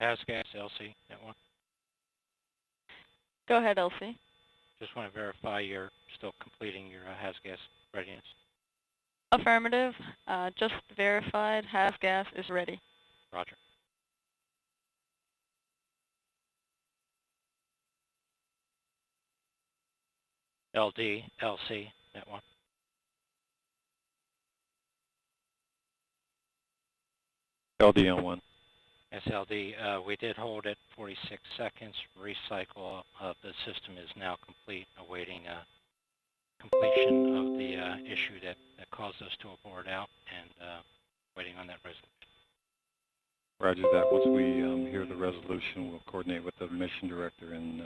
HasGas, LC, that one. Go ahead, LC. Just want to verify you're still completing your HasGas readiness. Affirmative. Just verified. HasGas is ready. Roger. LD, LC, that one. LD-L1. SLD, we did hold it 46 seconds. Recycle of the system is now complete, awaiting completion of the issue that caused us to abort out, and waiting on that resolution. Roger that. Once we hear the resolution, we'll coordinate with the mission director and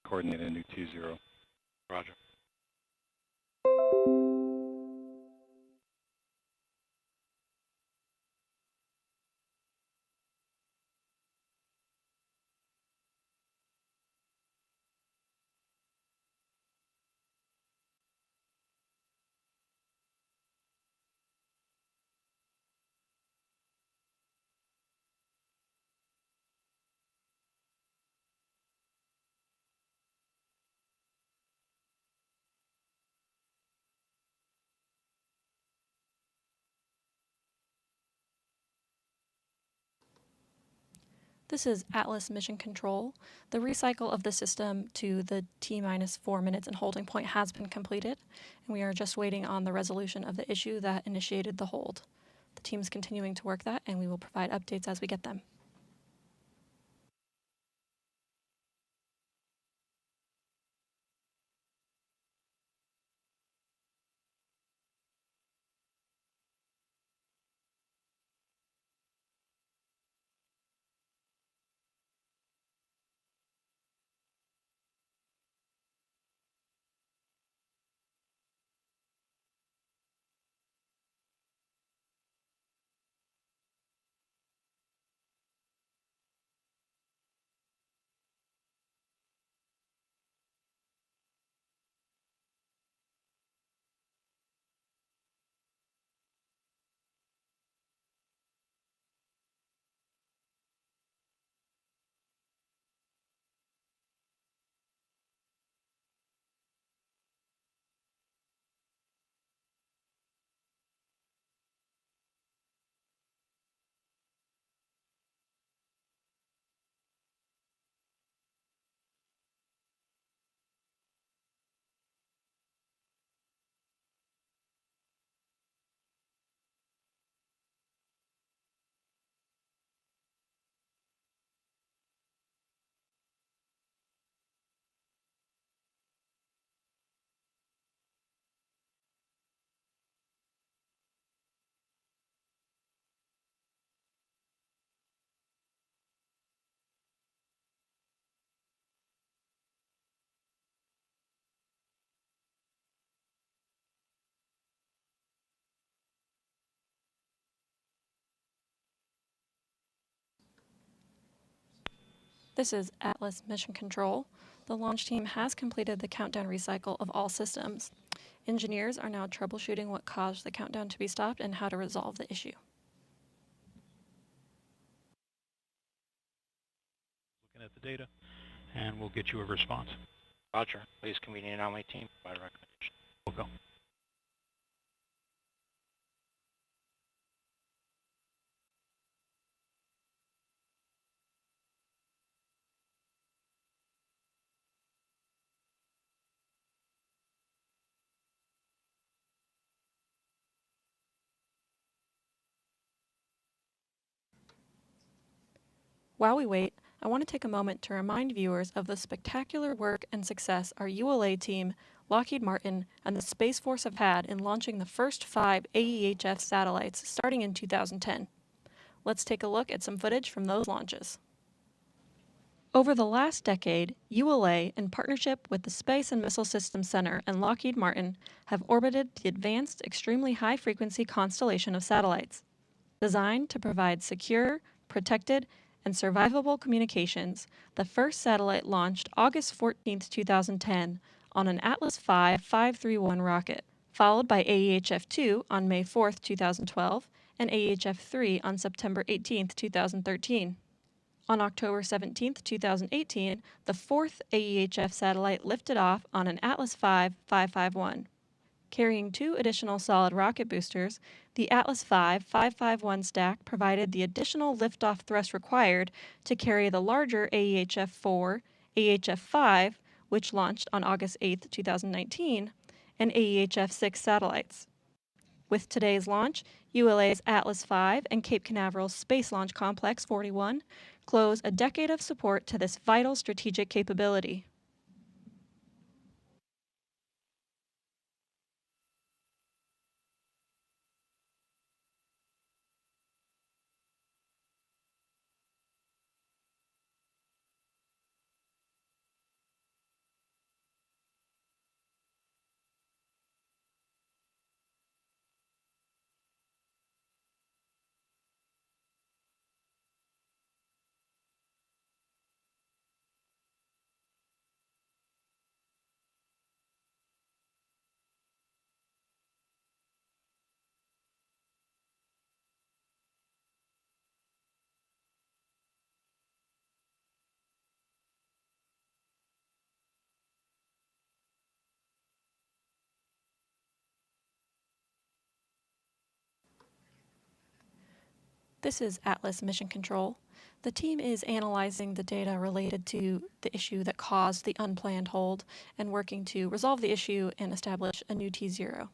coordinate a new T0. Roger. This is Atlas Mission Control. The recycle of the system to the T-4 minutes and holding point has been completed, and we are just waiting on the resolution of the issue that initiated the hold. The team is continuing to work that, and we will provide updates as we get them. This is Atlas Mission Control. The launch team has completed the countdown recycle of all systems. Engineers are now troubleshooting what caused the countdown to be stopped and how to resolve the issue. Looking at the data, and we'll get you a response. Roger. Please convene the anomaly team by recommendation. We'll go. While we wait, I want to take a moment to remind viewers of the spectacular work and success our ULA team, Lockheed Martin, and the Space Force have had in launching the first 5 AEHF satellites starting in 2010. Let's take a look at some footage from those launches. Over the last decade, ULA, in partnership with the Space and Missile Systems Center and Lockheed Martin, have orbited the advanced, extremely high-frequency constellation of satellites. Designed to provide secure, protected, and survivable communications, the first satellite launched August 14, 2010, on an Atlas V 531 rocket, followed by AEHF-2 on May 4, 2012, and AEHF-3 on September 18, 2013. On October 17, 2018, the fourth AEHF satellite lifted off on an Atlas V 551. Carrying 2 additional solid rocket boosters, the Atlas V 551 stack provided the additional liftoff thrust required to carry the larger AEHF-4, AEHF-5, which launched on August 8, 2019, and AEHF-6 satellites. With today's launch, ULA's Atlas V and Cape Canaveral's Space Launch Complex 41 close a decade of support to this vital strategic capability. This is Atlas Mission Control. The team is analyzing the data related to the issue that caused the unplanned hold and working to resolve the issue and establish a new T0.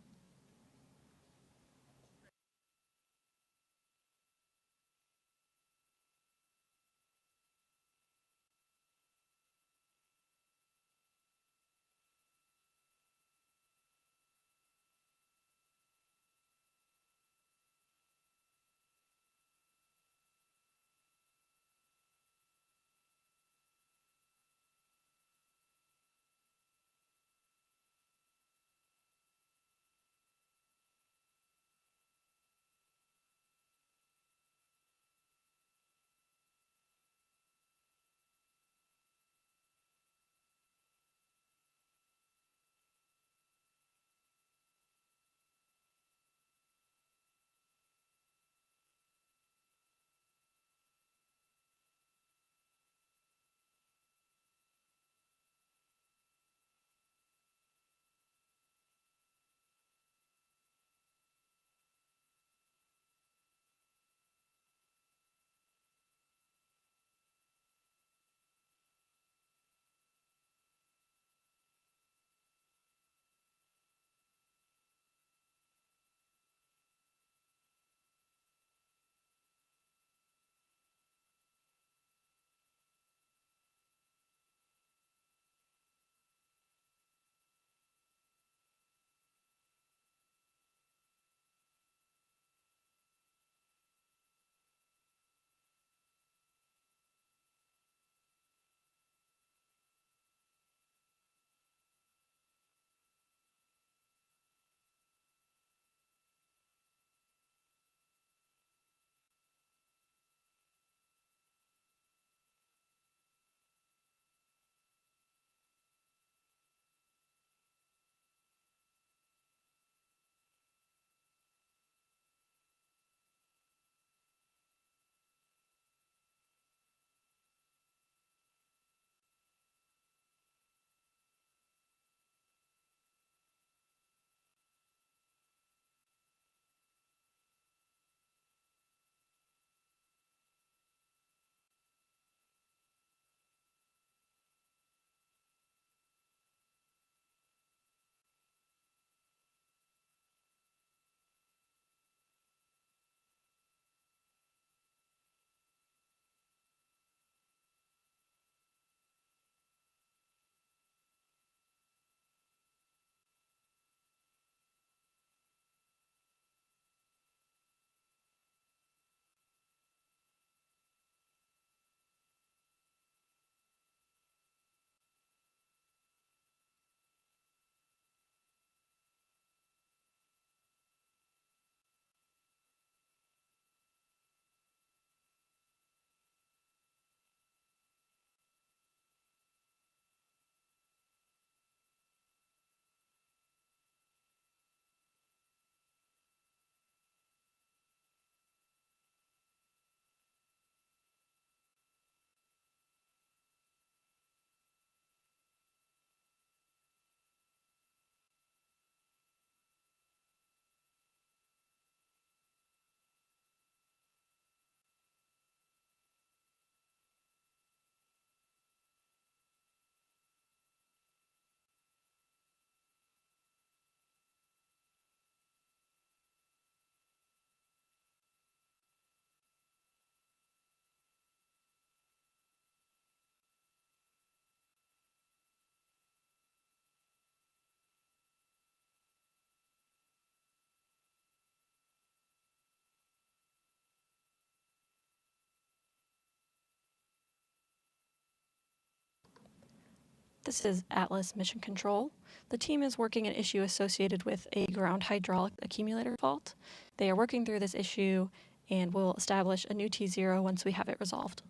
This is Atlas Mission Control. The team is working an issue associated with a ground hydraulic accumulator fault. They are working through this issue and will establish a new T0 once we have it resolved.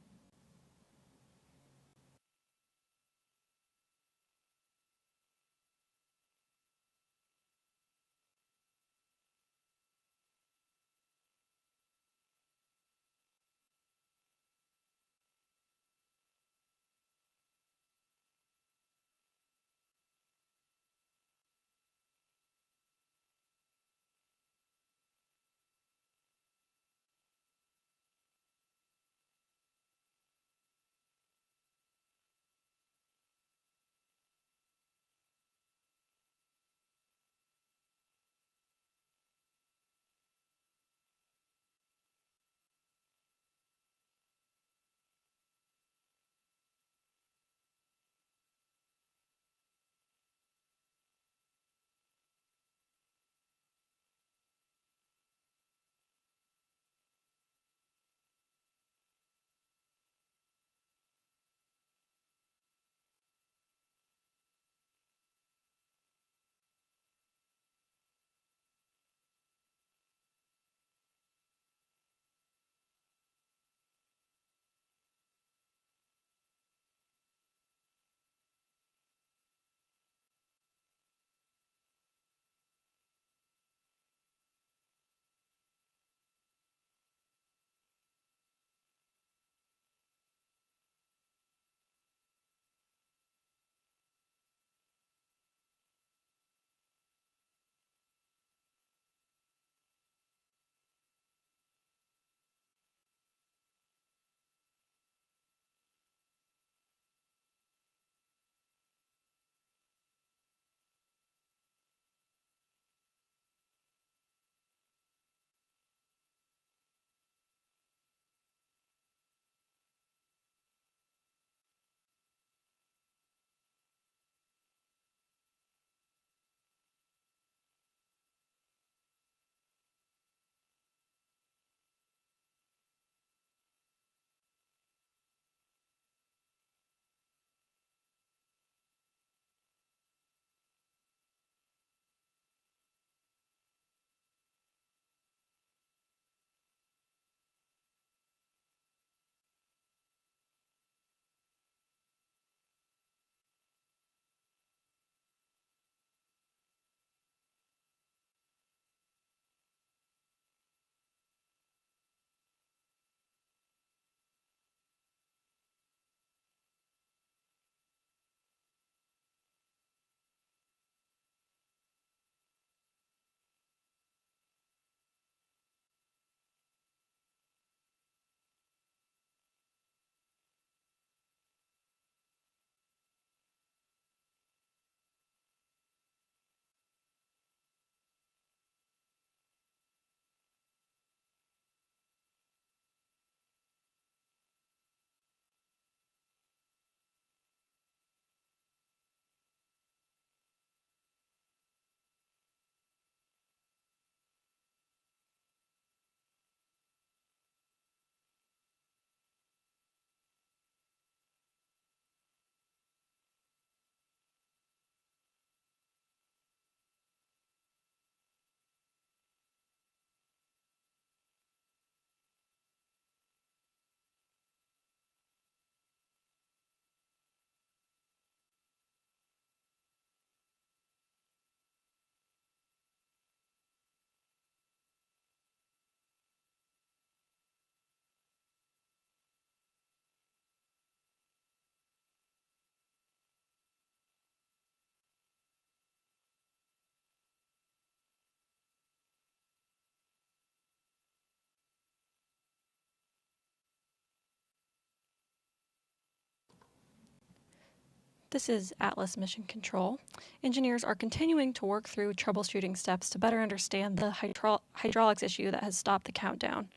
This is Atlas Mission Control. Engineers are continuing to work through troubleshooting steps to better understand the hydraulics issue that has stopped the countdown.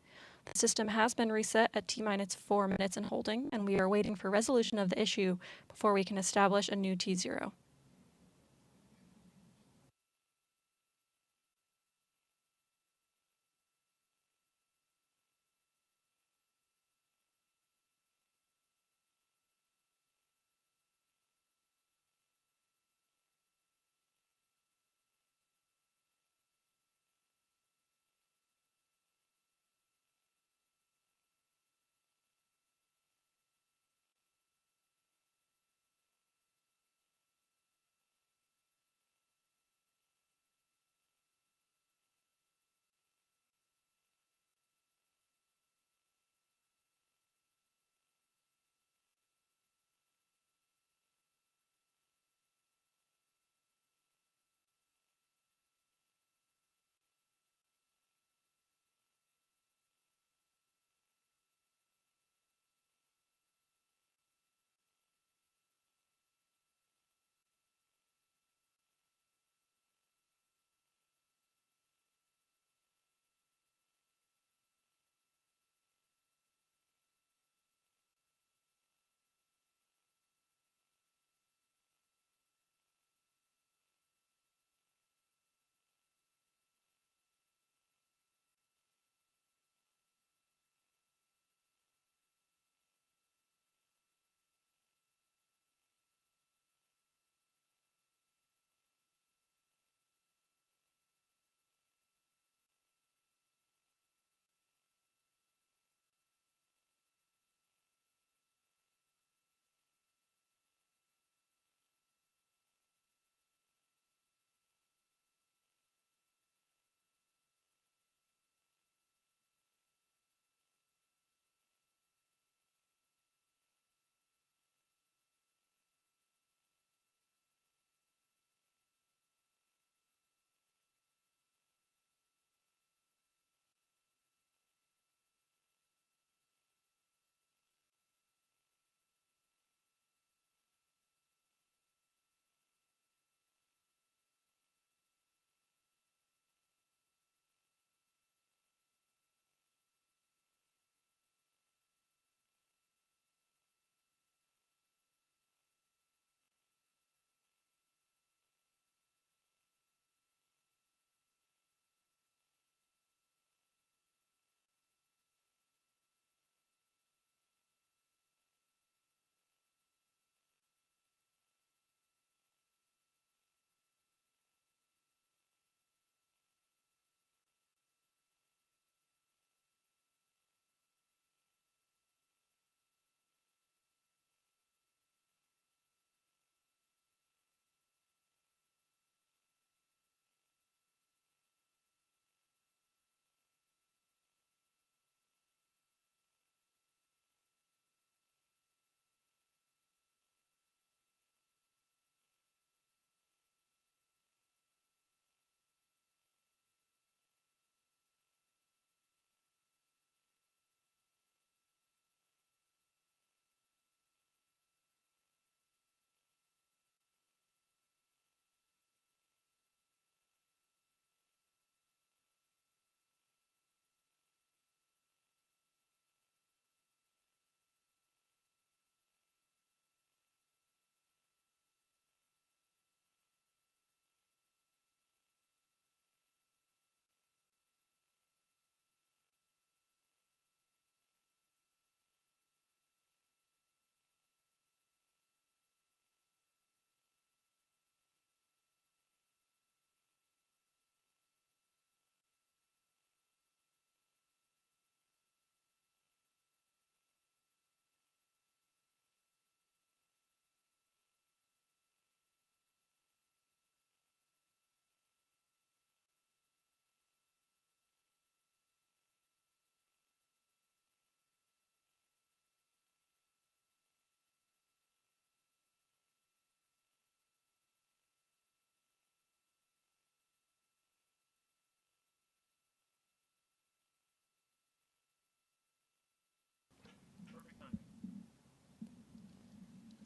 The system has been reset at T-minus 4 minutes and holding, and we are waiting for resolution of the issue before we can establish a new T0.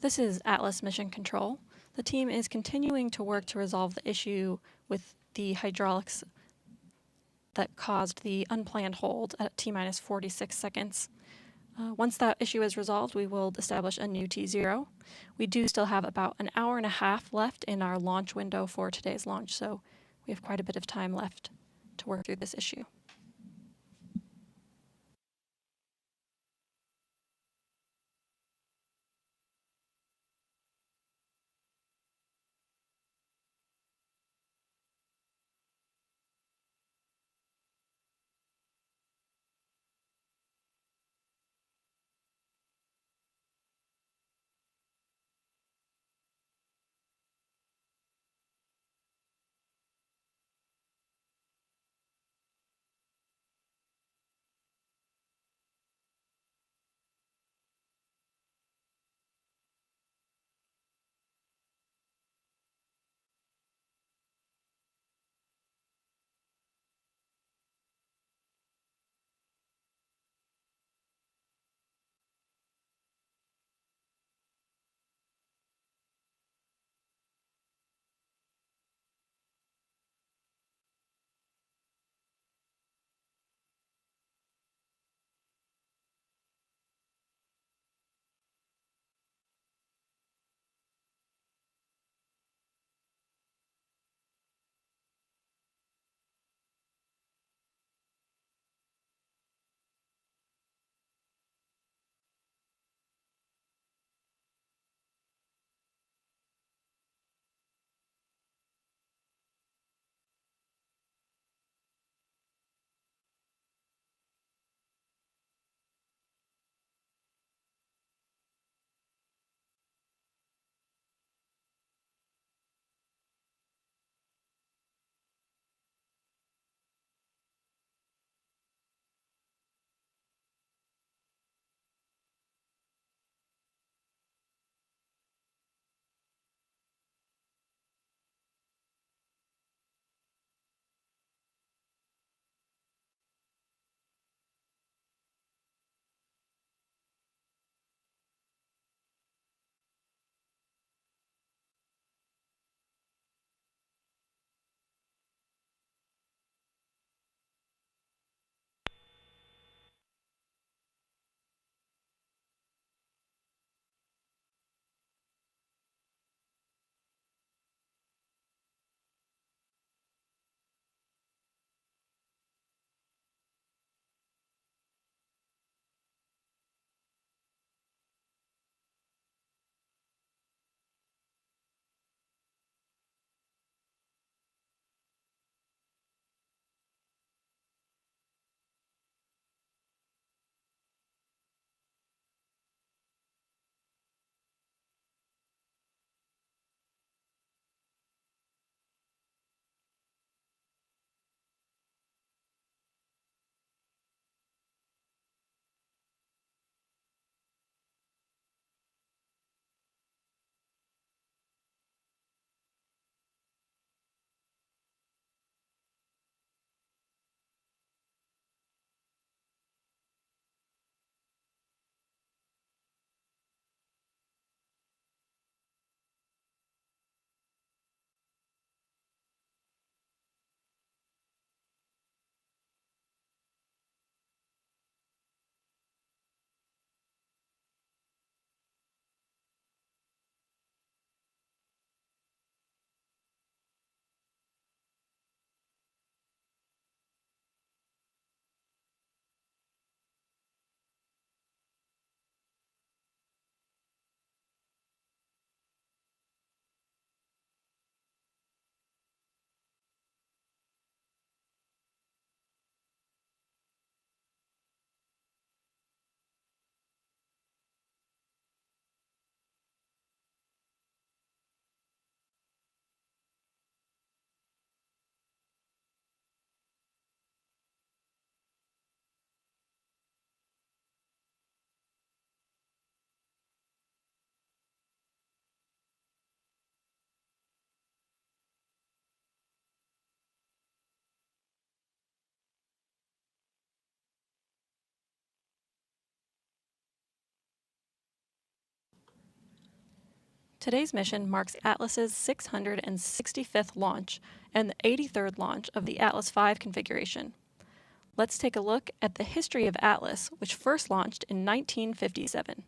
This is Atlas Mission Control. The team is continuing to work to resolve the issue with the hydraulics that caused the unplanned hold at T-minus 46 seconds. Once that issue is resolved, we will establish a new T0. We do still have about an hour and a half left in our launch window for today's launch, so we have quite a bit of time left to work through this issue. Today's mission marks Atlas's 665th launch and the 83rd launch of the Atlas V configuration. Let's take a look at the history of Atlas, which first launched in 1957.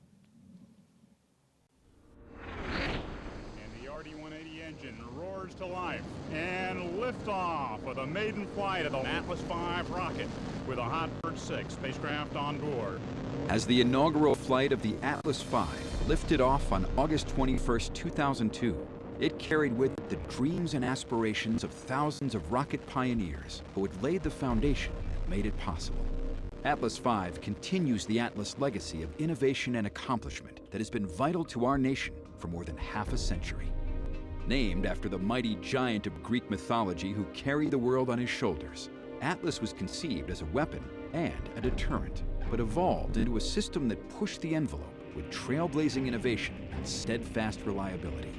And the RD-180 engine roars to life. And liftoff with a maiden flight of the Atlas V rocket with a Hot Bird 6 spacecraft on board. As the inaugural flight of the Atlas V lifted off on August 21, 2002, it carried with it the dreams and aspirations of thousands of rocket pioneers who had laid the foundation that made it possible. Atlas V continues the Atlas legacy of innovation and accomplishment that has been vital to our nation for more than half a century. Named after the mighty giant of Greek mythology who carried the world on his shoulders, Atlas was conceived as a weapon and a deterrent, but evolved into a system that pushed the envelope with trailblazing innovation and steadfast reliability.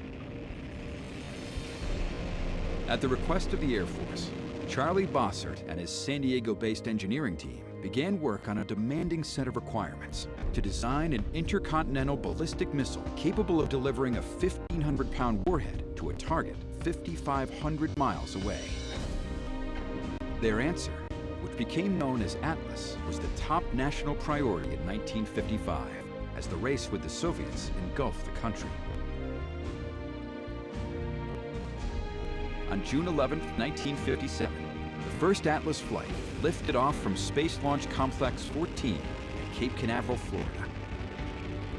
At the request of the Air Force, Charlie Bossert and his San Diego-based engineering team began work on a demanding set of requirements to design an intercontinental ballistic missile capable of delivering a 1,500-pound warhead to a target 5,500 miles away. Their answer, which became known as Atlas, was the top national priority in 1955 as the race with the Soviets engulfed the country. On June 11, 1957, the first Atlas flight lifted off from Space Launch Complex 14 at Cape Canaveral, Florida.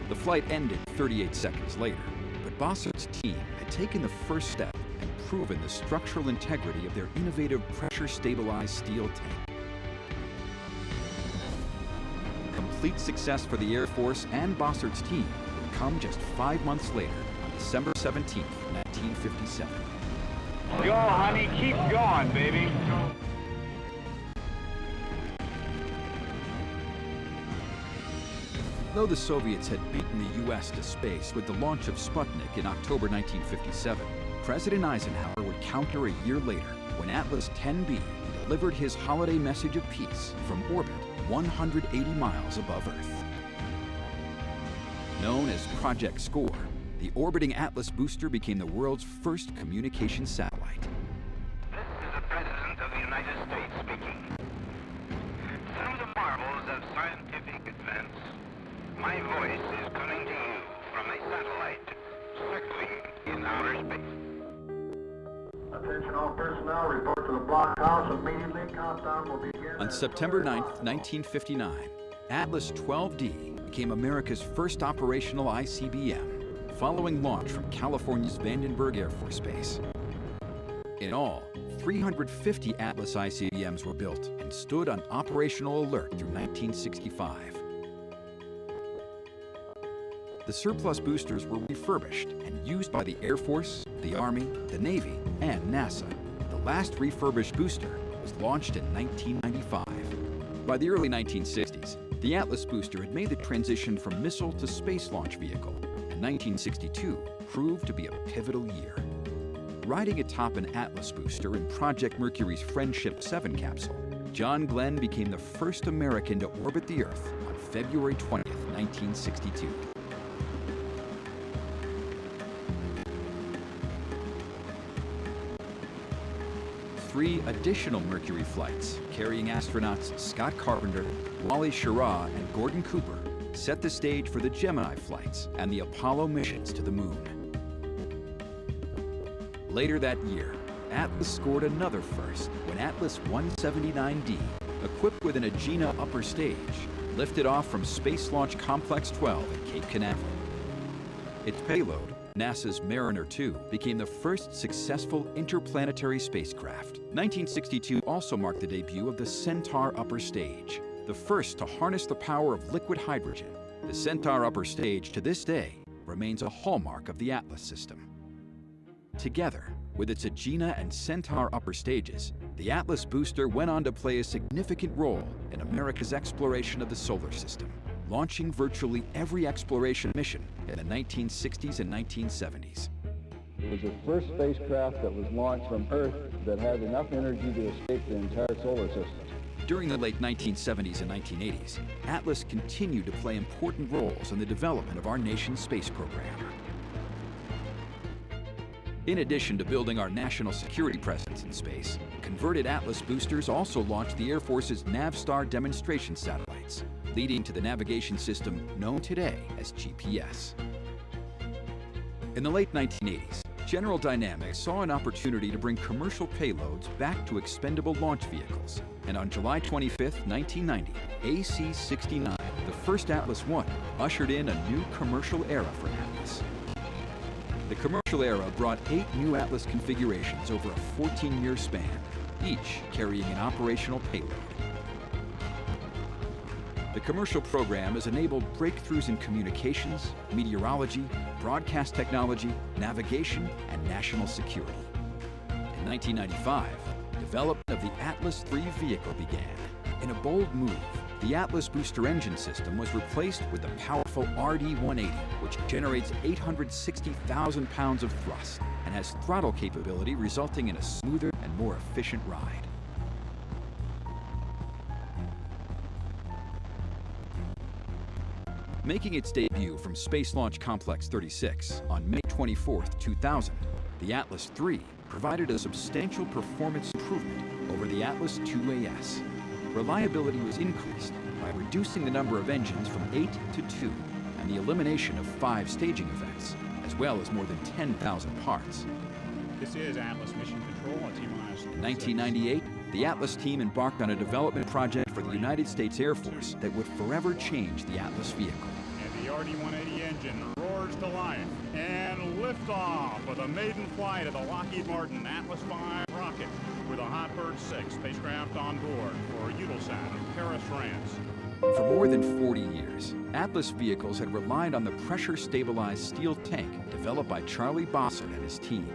The flight ended 38 seconds later, but Bossert's team had taken the first step and proven the structural integrity of their innovative pressure-stabilized steel tank. Complete success for the Air Force and Bossert's team would come just 5 months later on December 17, 1957. Go, honey, keep going, baby. Though the Soviets had beaten the U.S. to space with the launch of Sputnik in October 1957, President Eisenhower would counter a year later when Atlas 10B delivered his holiday message of peace from orbit 180 miles above Earth. Known as Project SCORE, the orbiting Atlas booster became the world's first communication satellite. This is the President of the United States speaking. Through the marvels of scientific advance, my voice is coming to you from a satellite circling in outer space. Attention all personnel, report to the blockhouse immediately. Countdown will begin. On September 9, 1959, Atlas 12D became America's first operational ICBM, following launch from California's Vandenberg Air Force Base. In all, 350 Atlas ICBMs were built and stood on operational alert through 1965. The surplus boosters were refurbished and used by the Air Force, the Army, the Navy, and NASA. The last refurbished booster was launched in 1995. By the early 1960s, the Atlas booster had made the transition from missile to space launch vehicle, and 1962 proved to be a pivotal year. Riding atop an Atlas booster in Project Mercury's Friendship 7 capsule, John Glenn became the first American to orbit the Earth on February 20, 1962. Three additional Mercury flights, carrying astronauts Scott Carpenter, Wally Schirra, and Gordon Cooper, set the stage for the Gemini flights and the Apollo missions to the moon. Later that year, Atlas scored another first when Atlas 179D, equipped with an Agena upper stage, lifted off from Space Launch Complex 12 at Cape Canaveral. Its payload, NASA's Mariner 2, became the first successful interplanetary spacecraft. 1962 also marked the debut of the Centaur upper stage, the first to harness the power of liquid hydrogen. The Centaur upper stage, to this day, remains a hallmark of the Atlas system. Together, with its Agena and Centaur upper stages, the Atlas booster went on to play a significant role in America's exploration of the solar system, launching virtually every exploration mission in the 1960s and 1970s. It was the first spacecraft that was launched from Earth that had enough energy to escape the entire solar system. During the late 1970s and 1980s, Atlas continued to play important roles in the development of our nation's space program. In addition to building our national security presence in space, converted Atlas boosters also launched the Air Force's Navstar demonstration satellites, leading to the navigation system known today as GPS. In the late 1980s, General Dynamics saw an opportunity to bring commercial payloads back to expendable launch vehicles, and on July 25, 1990, AC-69, the first Atlas I, ushered in a new commercial era for Atlas. The commercial era brought 8 new Atlas configurations over a 14-year span, each carrying an operational payload. The commercial program has enabled breakthroughs in communications, meteorology, broadcast technology, navigation, and national security. In 1995, development of the Atlas III vehicle began. In a bold move, the Atlas booster engine system was replaced with the powerful RD-180, which generates 860,000 pounds of thrust and has throttle capability resulting in a smoother and more efficient ride. Making its debut from Space Launch Complex 36 on May 24, 2000, the Atlas III provided a substantial performance improvement over the Atlas IIAS. Reliability was increased by reducing the number of engines from 8 to 2 and the elimination of 5 staging events, as well as more than 10,000 parts. This is Atlas Mission Control at T-minus. In 1998, the Atlas team embarked on a development project for the United States Air Force that would forever change the Atlas vehicle. And the RD-180 engine roars to life and liftoff with a maiden flight of the Lockheed Martin Atlas V rocket with a Hotbird 6 spacecraft on board for Eutelsat of Paris, France. For more than 40 years, Atlas vehicles had relied on the pressure-stabilized steel tank developed by Charlie Bossert and his team.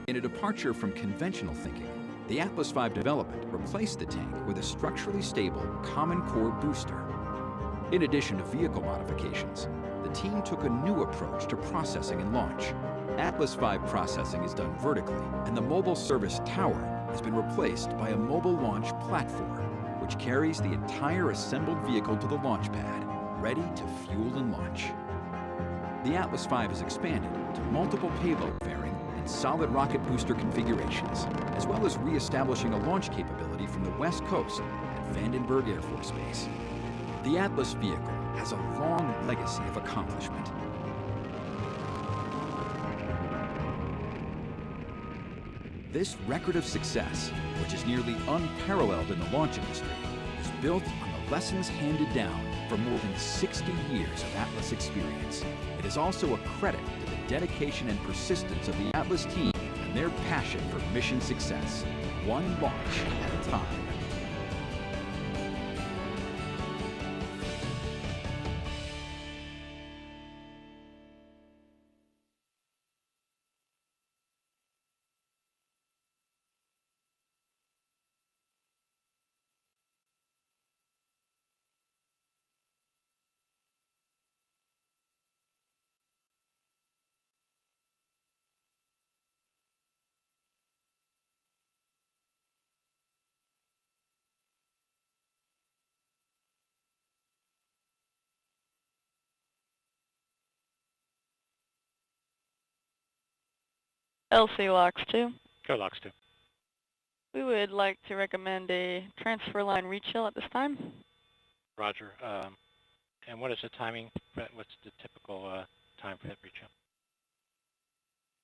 In a departure from conventional thinking, the Atlas V development replaced the tank with a structurally stable common core booster. In addition to vehicle modifications, the team took a new approach to processing and launch. Atlas V processing is done vertically, and the mobile service tower has been replaced by a mobile launch platform, which carries the entire assembled vehicle to the launch pad, ready to fuel and launch. The Atlas V is expanded to multiple payload fairing and solid rocket booster configurations, as well as re-establishing a launch capability from the West Coast at Vandenberg Air Force Base. The Atlas vehicle has a long legacy of accomplishment. This record of success, which is nearly unparalleled in the launch industry, is built on the lessons handed down from more than 60 years of Atlas experience. It is also a credit to the dedication and persistence of the Atlas team and their passion for mission success, one launch at a time. LC Locks 2. Go Locks 2. We would like to recommend a transfer line rechill at this time. Roger. And what is the timing? What's the typical time for that rechill?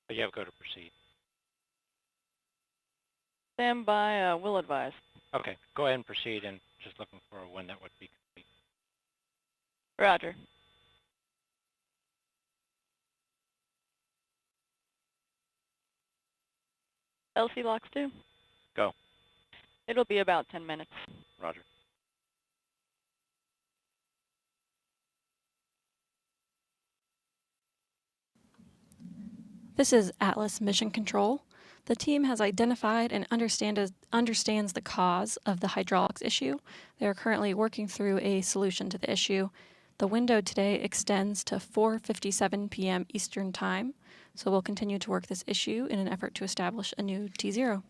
Oh, you have go to proceed. Stand by, will advise. Okay, go ahead and proceed, and just looking for when that would be complete. Roger. LC Locks 2. Go. It'll be about 10 minutes. Roger. This is Atlas Mission Control. The team has identified and understands the cause of the hydraulics issue. They are currently working through a solution to the issue. The window today extends to 4:57 p.m. Eastern Time, so we'll continue to work this issue in an effort to establish a new T0.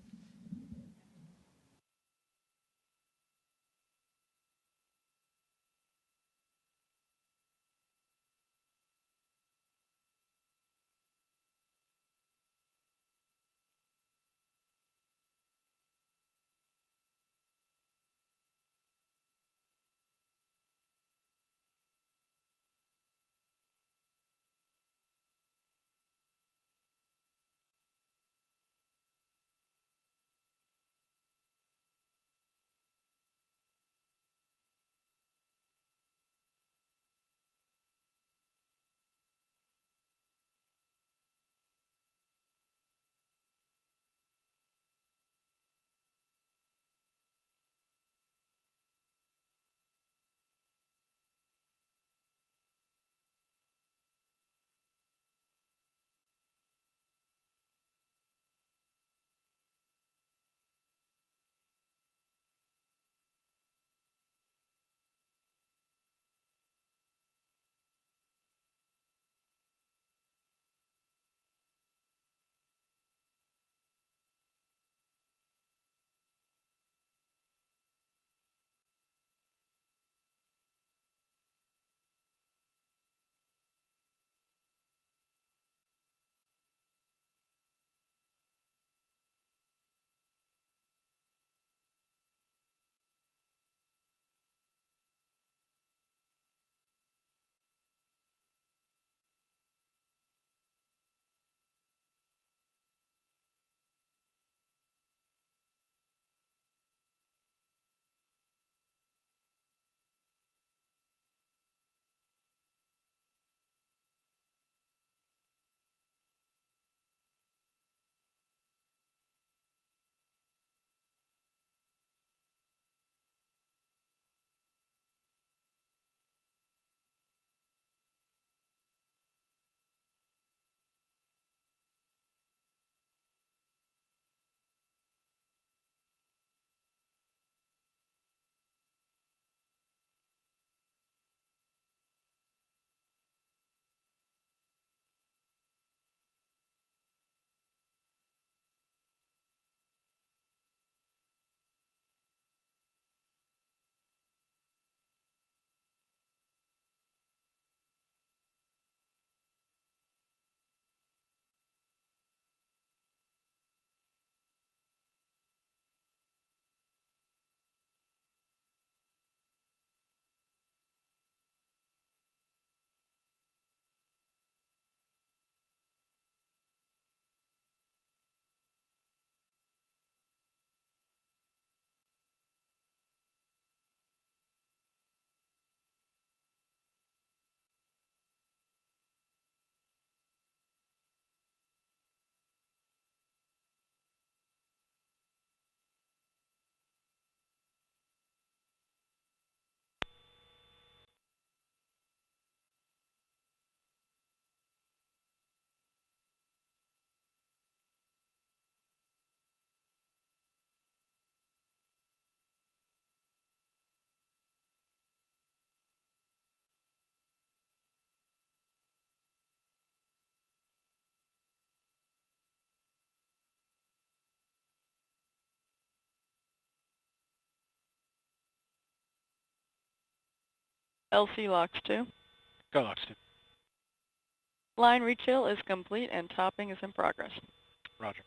LC locks 2. Go Lux 2. Line rechill is complete and topping is in progress. Roger.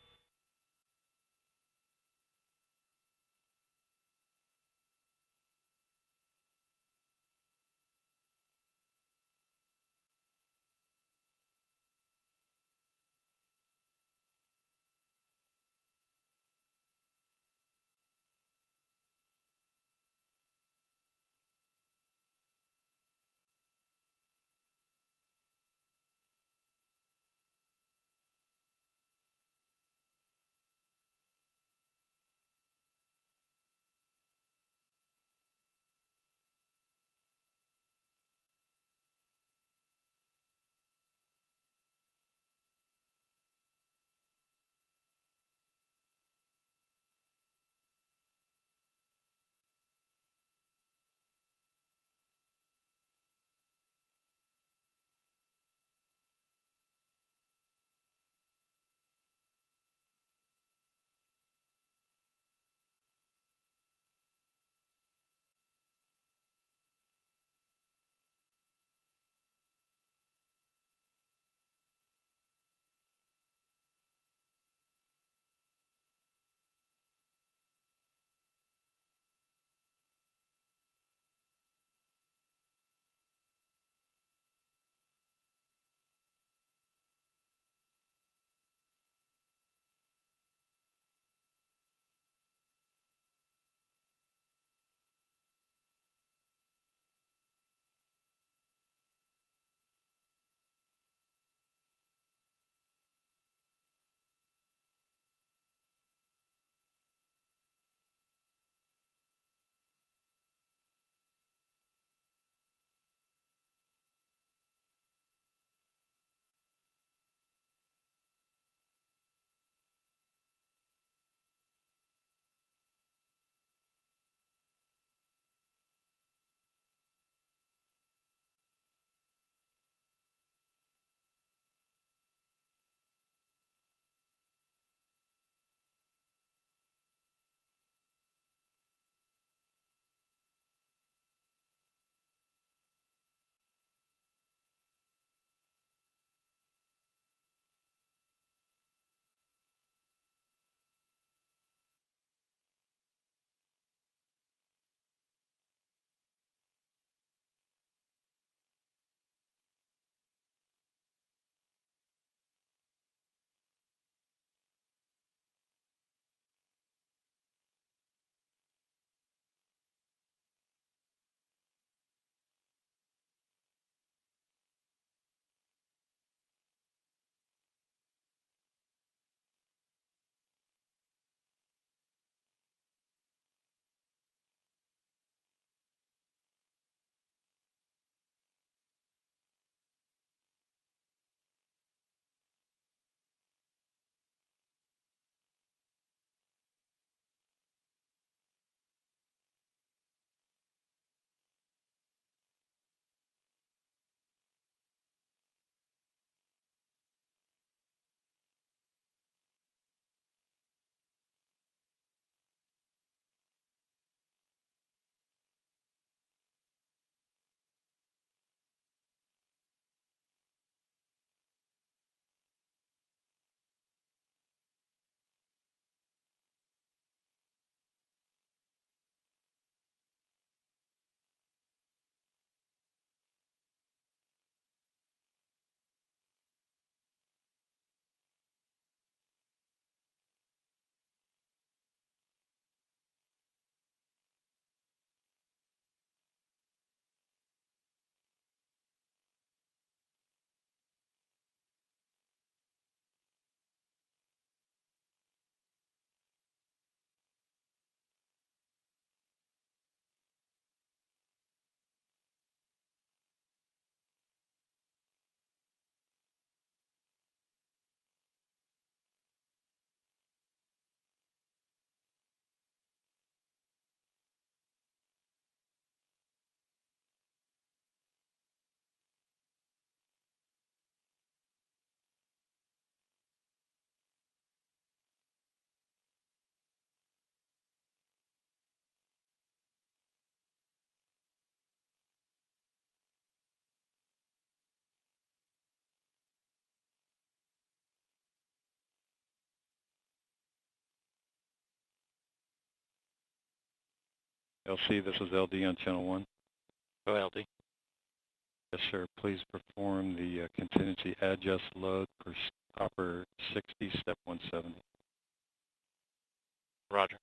LC, this is LD on channel 1. Go LD. Yes, sir. Please perform the contingency adjust load for copper 60, step 170. Roger.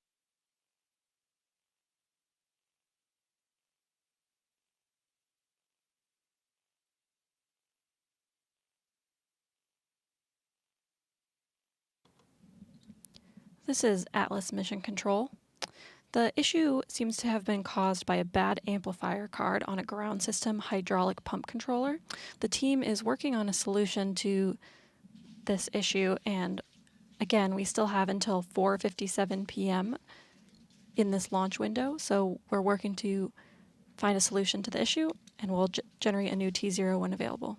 This is Atlas Mission Control. The issue seems to have been caused by a bad amplifier card on a ground system hydraulic pump controller. The team is working on a solution to this issue, and again, we still have until 4:57 p.m. in this launch window, so we're working to find a solution to the issue, and we'll generate a new T0 when available.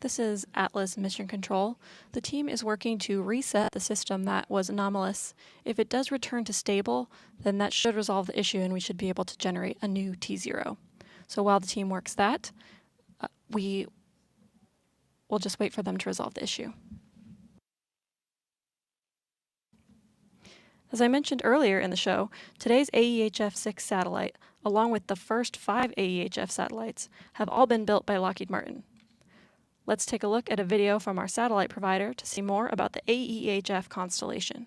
This is Atlas Mission Control. The team is working to reset the system that was anomalous. If it does return to stable, then that should resolve the issue and we should be able to generate a new T0. So while the team works that, we will just wait for them to resolve the issue. As I mentioned earlier in the show, today's AEHF-6 satellite, along with the first 5 AEHF satellites, have all been built by Lockheed Martin. Let's take a look at a video from our satellite provider to see more about the AEHF constellation.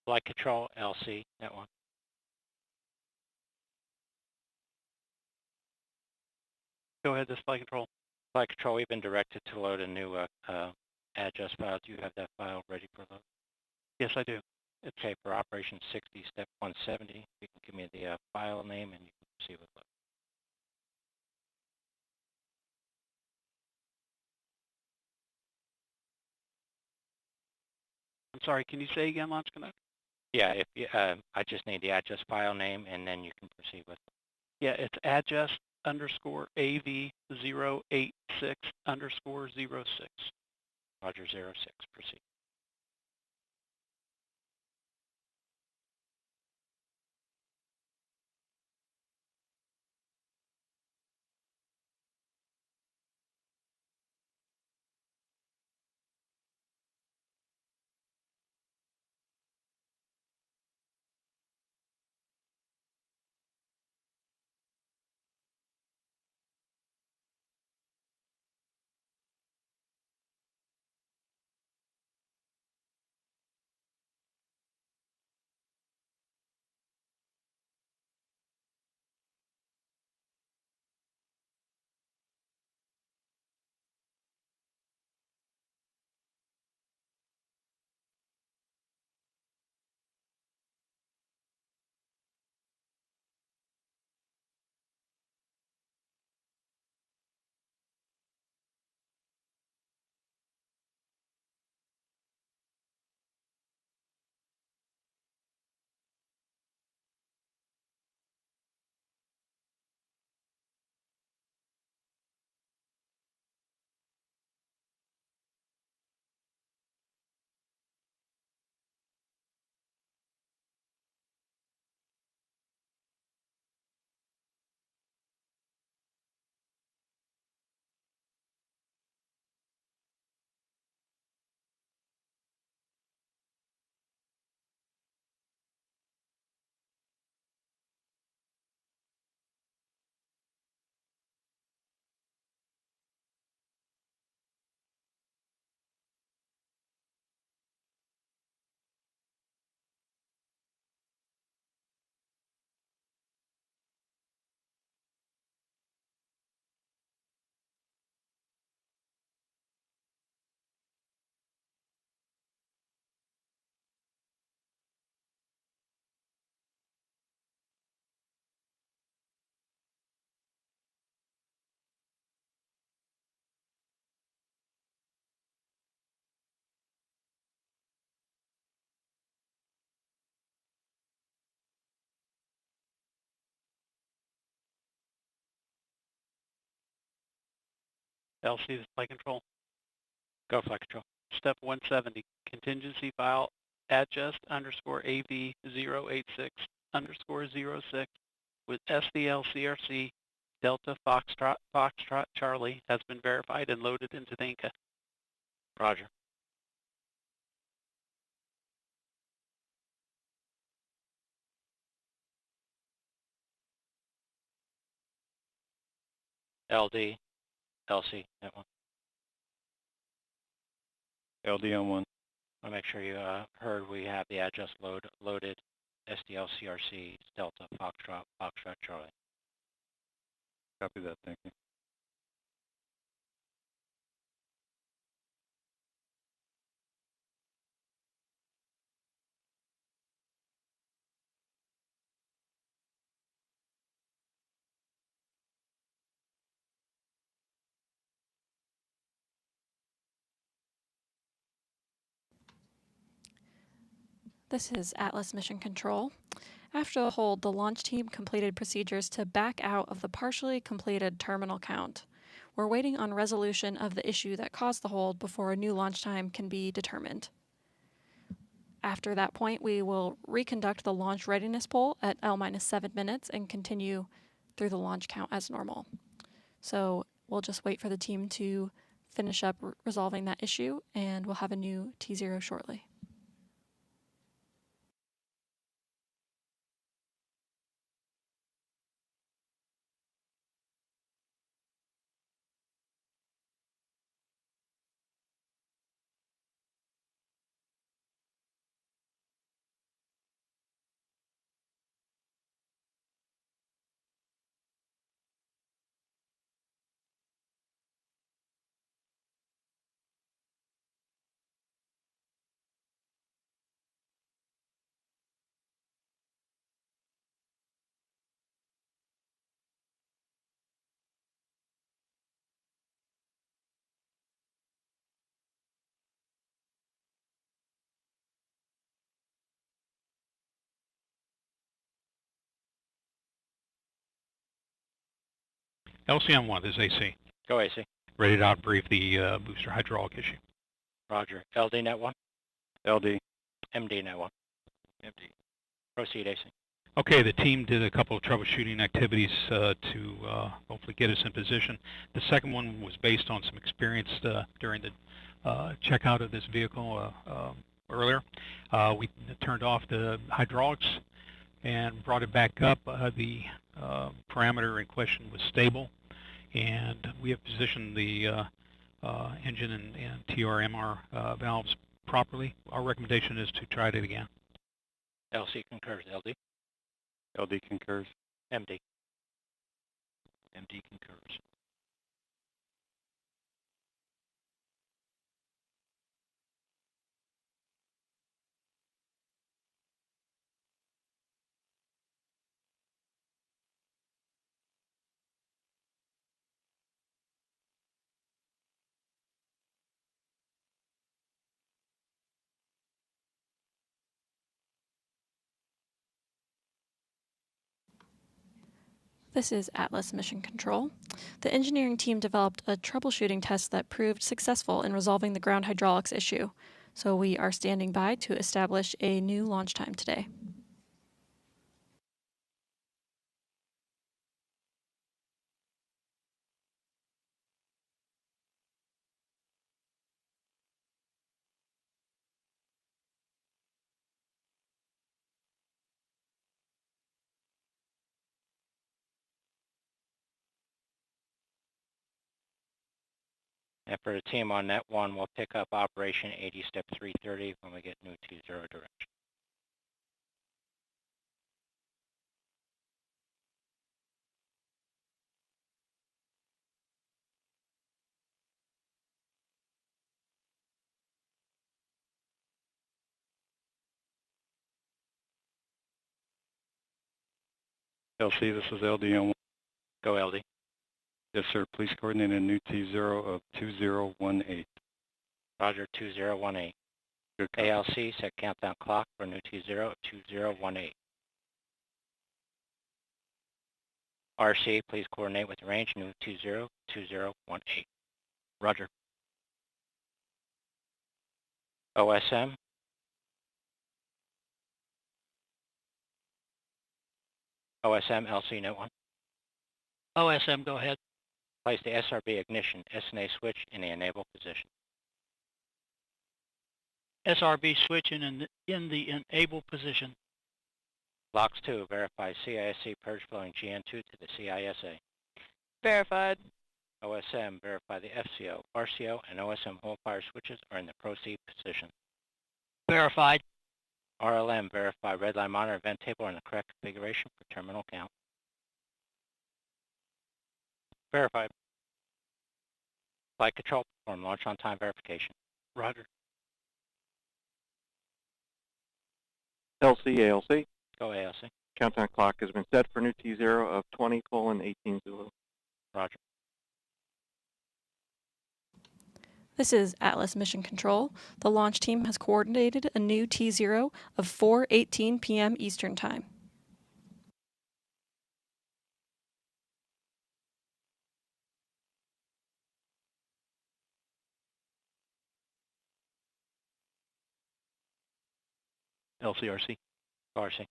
Flight Control, LC, that one. Go ahead, this Flight Control. Flight Control, we've been directed to load a new address file. Do you have that file ready for load? Yes, I do. Okay, for Operation 60, Step 170, you can give me the file name and you can proceed with load. I'm sorry, can you say again, Launch Connect? Yeah, if you, I just need the address file name and then you can proceed with it. Yeah, it's adjust_AV086_06. Roger 06, proceed. LC, this is flight control. Go flight control. Step 170, contingency file adjust _AV 086_06 with SDLCRC Delta Foxtrot Charlie has been verified and loaded into the Inca. Roger. LD, LC, that one. LD on 1. I'll make sure you heard we have the address loaded. SDLCRC Delta Foxtrot Charlie. Copy that, thank you. This is Atlas Mission Control. After the hold, the launch team completed procedures to back out of the partially completed terminal count. We're waiting on resolution of the issue that caused the hold before a new launch time can be determined. After that point, we will reconduct the launch readiness poll at L-7 minutes and continue through the launch count as normal. So we'll just wait for the team to finish up resolving that issue, and we'll have a new T0 shortly. LCM1, this is AC. Go AC. Ready to outbrief the booster hydraulic issue. Roger. LD net 1. LD. MD net 1. MD. Proceed AC. Okay, the team did a couple of troubleshooting activities to hopefully get us in position. The second one was based on some experience during the checkout of this vehicle earlier. We turned off the hydraulics and brought it back up. The parameter in question was stable, and we have positioned the engine and TR-MR valves properly. Our recommendation is to try it again. LC concurs. LD. LD concurs. MD. MD concurs. This is Atlas Mission Control. The engineering team developed a troubleshooting test that proved successful in resolving the ground hydraulics issue, so we are standing by to establish a new launch time today. And for the team on net 1, we'll pick up operation 80 step 330 when we get new T0 direction. LC, this is LD on 1. Go LD. Yes, sir. Please coordinate a new T0 of 2018. Roger, 2018. Good copy. ALC, set countdown clock for new T0 of 2018. RC, please coordinate with the range, new T0, 2018. Roger. OSM. OSM, LC, note 1. OSM, go ahead. Place the SRB ignition SNA switch in the enable position. SRB switch in the enable position. LOX 2, verify CISC purge flowing GN2 to the CISA. Verified. OSM, verify the FCO, RCO, and OSM whole fire switches are in the proceed position. Verified. RLM, verify red line monitor event table are in the correct configuration for terminal count. Verified. Flight control, perform launch on time verification. Roger. LC, ALC. Go ALC. Countdown clock has been set for new T0 of 20:18 Zulu. Roger. This is Atlas Mission Control. The launch team has coordinated a new T0 of 4:18 p.m. Eastern Time. LCRC. RC.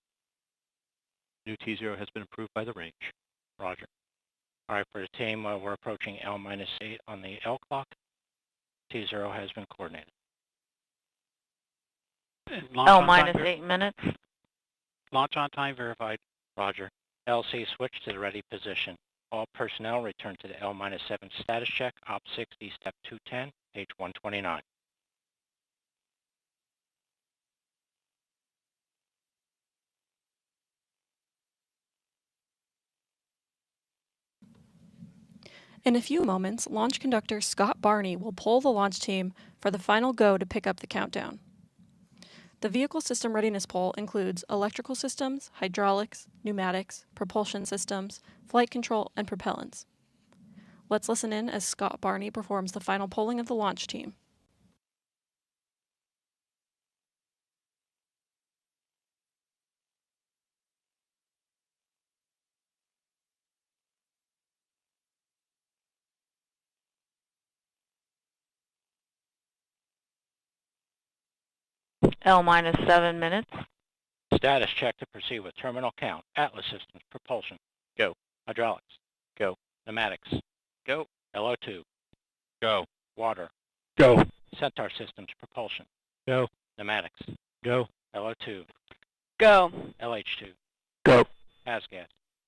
New T0 has been approved by the range. Roger. All right, for the team, we're approaching L-8 on the L clock. T0 has been coordinated. L-8 minutes. Launch on time verified. Roger. LC switch to the ready position. All personnel return to the L-7 status check, Op 60, Step 210, page 129. In a few moments, launch conductor Scott Barney will poll the launch team for the final go to pick up the countdown. The vehicle system readiness poll includes electrical systems, hydraulics, pneumatics, propulsion systems, flight control, and propellants. Let's listen in as Scott Barney performs the final polling of the launch team. L-7 minutes. Status check to proceed with terminal count. Atlas systems, propulsion. Go. Hydraulics. Go. Pneumatics. Go. LO2. Go. Water. Go. Centaur systems, propulsion. Go. Pneumatics. Go. LO2. Go. LH2. Go. Hazgas.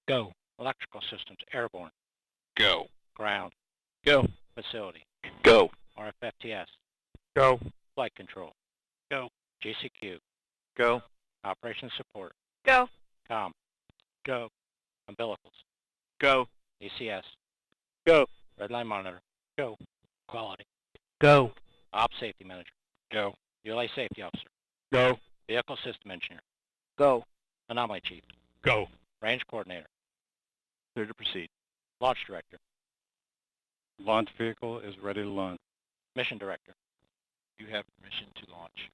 Go. Electrical systems, airborne. Go. Ground. Go. Facility. Go. RFFTS. Go. Flight control. Go. GCQ. Go. Operations support. Go. COM. Go. Umbilicals. Go. ECS. Go. Redline monitor. Go. Quality. Go. Op safety manager. Go. ULA safety officer. Go. Vehicle system engineer. Go. Anomaly chief. Go. Range coordinator. Clear to proceed. Launch director. Launch vehicle is ready to launch. Mission director. You have permission to launch.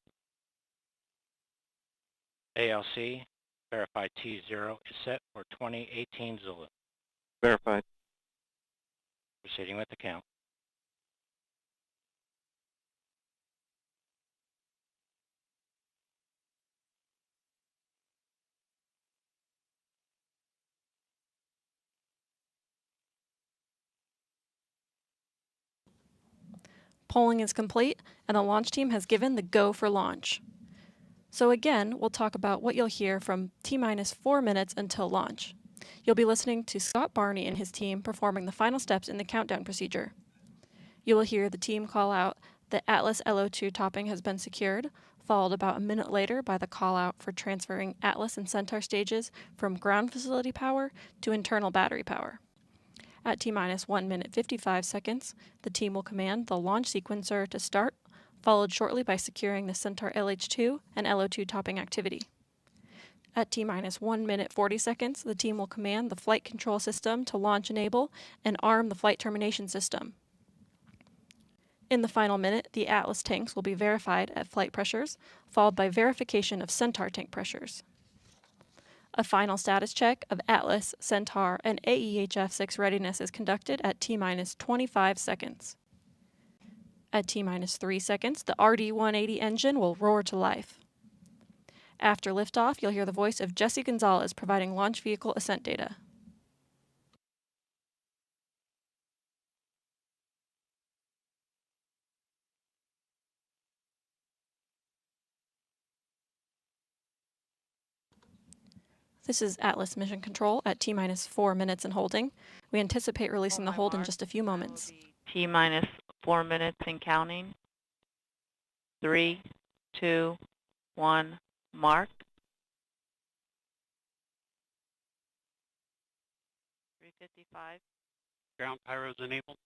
ALC. Verified T0 is set for 2018 Zulu. Verified. Proceeding with the count. Polling is complete, and the launch team has given the go for launch. So again, we'll talk about what you'll hear from T-minus 4 minutes until launch. You'll be listening to Scott Barney and his team performing the final steps in the countdown procedure. You will hear the team call out that Atlas LO2 topping has been secured, followed about a minute later by the call out for transferring Atlas and Centaur stages from ground facility power to internal battery power. At T-minus 1 minute 55 seconds, the team will command the launch sequencer to start, followed shortly by securing the Centaur LH2 and LO2 topping activity. At T-minus 1 minute 40 seconds, the team will command the flight control system to launch enable and arm the flight termination system. In the final minute, the Atlas tanks will be verified at flight pressures, followed by verification of Centaur tank pressures. A final status check of Atlas, Centaur, and AEHF-6 readiness is conducted at T-minus 25 seconds. At T-minus 3 seconds, the RD-180 engine will roar to life. After liftoff, you'll hear the voice of Jesse Gonzalez providing launch vehicle ascent data. This is Atlas Mission Control at T-minus 4 minutes and holding. We anticipate releasing the hold in just a few moments. T-minus 4 minutes and counting. 3, 2, 1, mark. 355. Ground pyros enabled.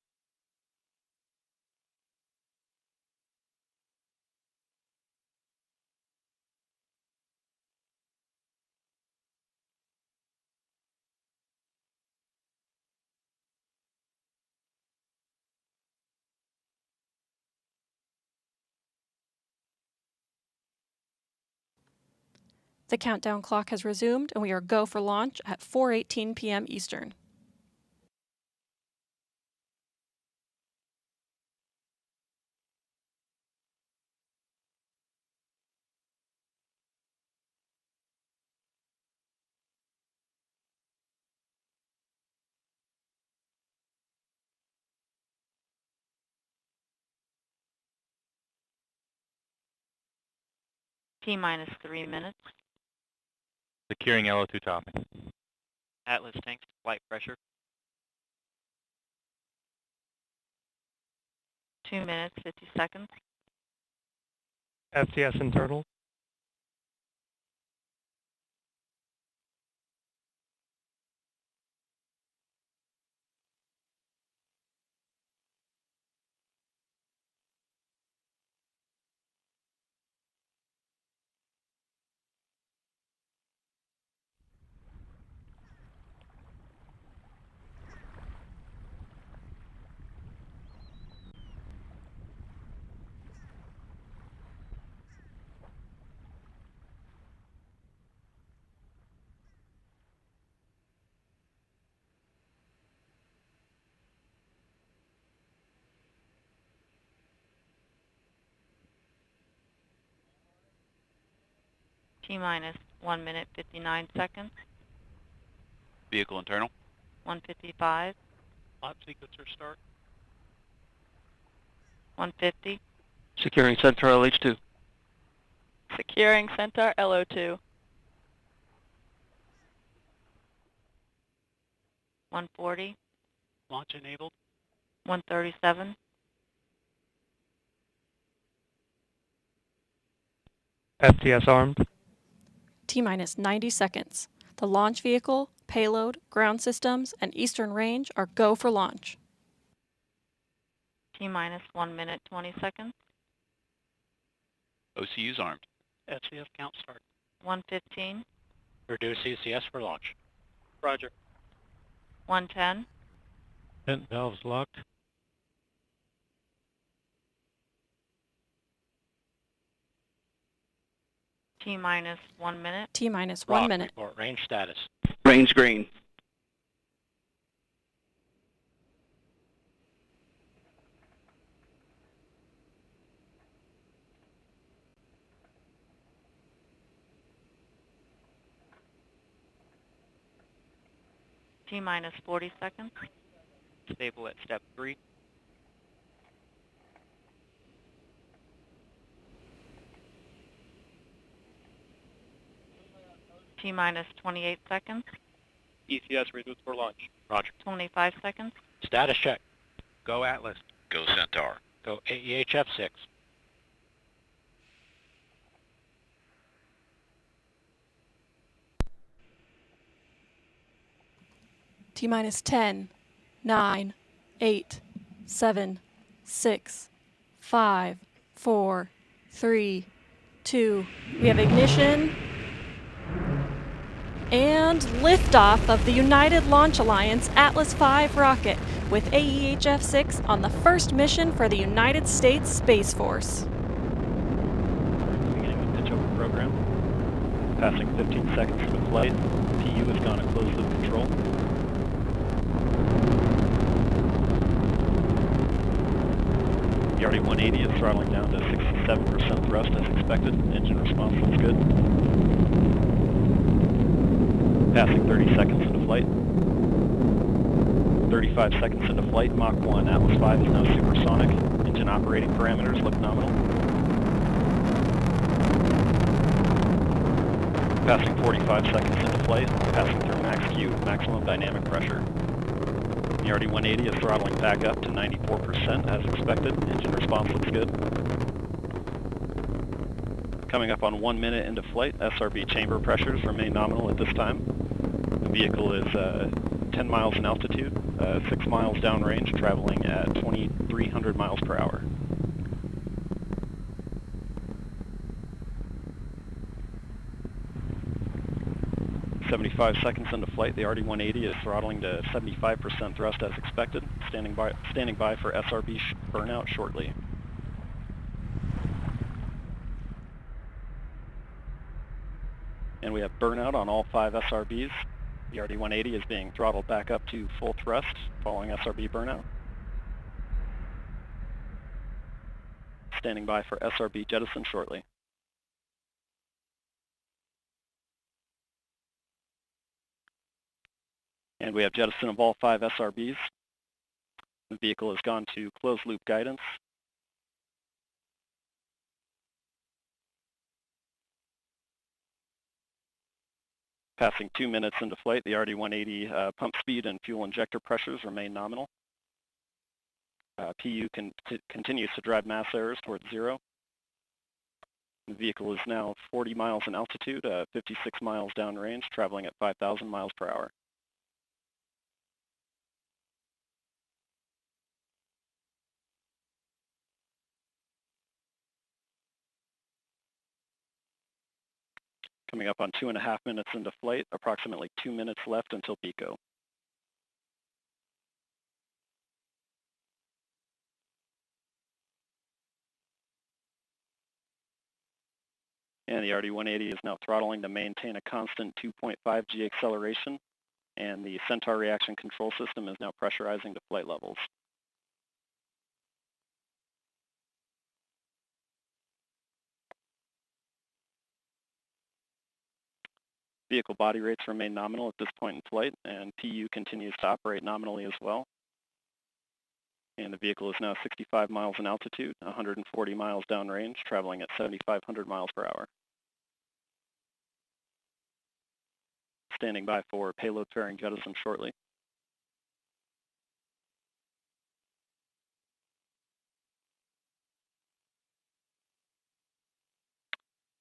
The countdown clock has resumed, and we are go for launch at 4:18 p.m. Eastern. T-minus 3 minutes. Securing LO2 topping. Atlas tanks, flight pressure. 2 minutes, 50 seconds. FTS internal. T-minus 1 minute, 59 seconds. Vehicle internal. 155. Launch sequencer start. 150. Securing Centaur LH2. Securing Centaur LO2. 140. Launch enabled. 137. FTS armed. T-minus 90 seconds. The launch vehicle, payload, ground systems, and eastern range are go for launch. T-minus 1 minute, 20 seconds. OCU's armed. SCS count start. 115. Reduce ECS for launch. Roger. 110. Vent valves locked. T-minus 1 minute. T-minus 1 minute. Report range status. Range green. T-minus 40 seconds. Stable at step 3. T-minus 28 seconds. ECS reduced for launch. Roger. 25 seconds. Status check. Go Atlas. Go Centaur. Go AEHF 6. T-minus 10, 9, 8, 7, 6, 5, 4, 3, 2. We have ignition and liftoff of the United Launch Alliance Atlas V rocket with AEHF 6 on the first mission for the United States Space Force. Beginning the pitch over program. Passing 15 seconds for the flight. PU has gone to closed loop control. The RD-180 is throttling down to 67% thrust as expected. Engine response looks good. Passing 30 seconds into flight. 35 seconds into flight, Mach 1. Atlas V is now supersonic. Engine operating parameters look nominal. Passing 45 seconds into flight, passing through max Q, maximum dynamic pressure. The RD-180 is throttling back up to 94% as expected. Engine response looks good. Coming up on 1 minute into flight, SRB chamber pressures remain nominal at this time. The vehicle is 10 miles in altitude, 6 miles downrange, traveling at 2,300 miles per hour. "75 seconds into flight, the RD-180 is throttling to 75% thrust as expected, standing by for SRB burnout shortly. And we have burnout on all 5 SRBs. The RD-180 is being throttled back up to full thrust following SRB burnout. Standing by for SRB jettison shortly. And we have jettison of all 5 SRBs. The vehicle has gone to closed loop guidance. Passing 2 minutes into flight, the RD-180 pump speed and fuel injector pressures remain nominal. PU continues to drive mass errors towards 0. The vehicle is now 40 miles in altitude, 56 miles downrange, traveling at 5,000 miles per hour. Coming up on 2.5 minutes into flight, approximately 2 minutes left until PICO. And the RD-180 is now throttling to maintain a constant 2.5 G acceleration, and the Centaur reaction control system is now pressurizing to flight levels. Vehicle body rates remain nominal at this point in flight, and PU continues to operate nominally as well. And the vehicle is now 65 miles in altitude, 140 miles downrange, traveling at 7,500 miles per hour. Standing by for payload fairing jettison shortly.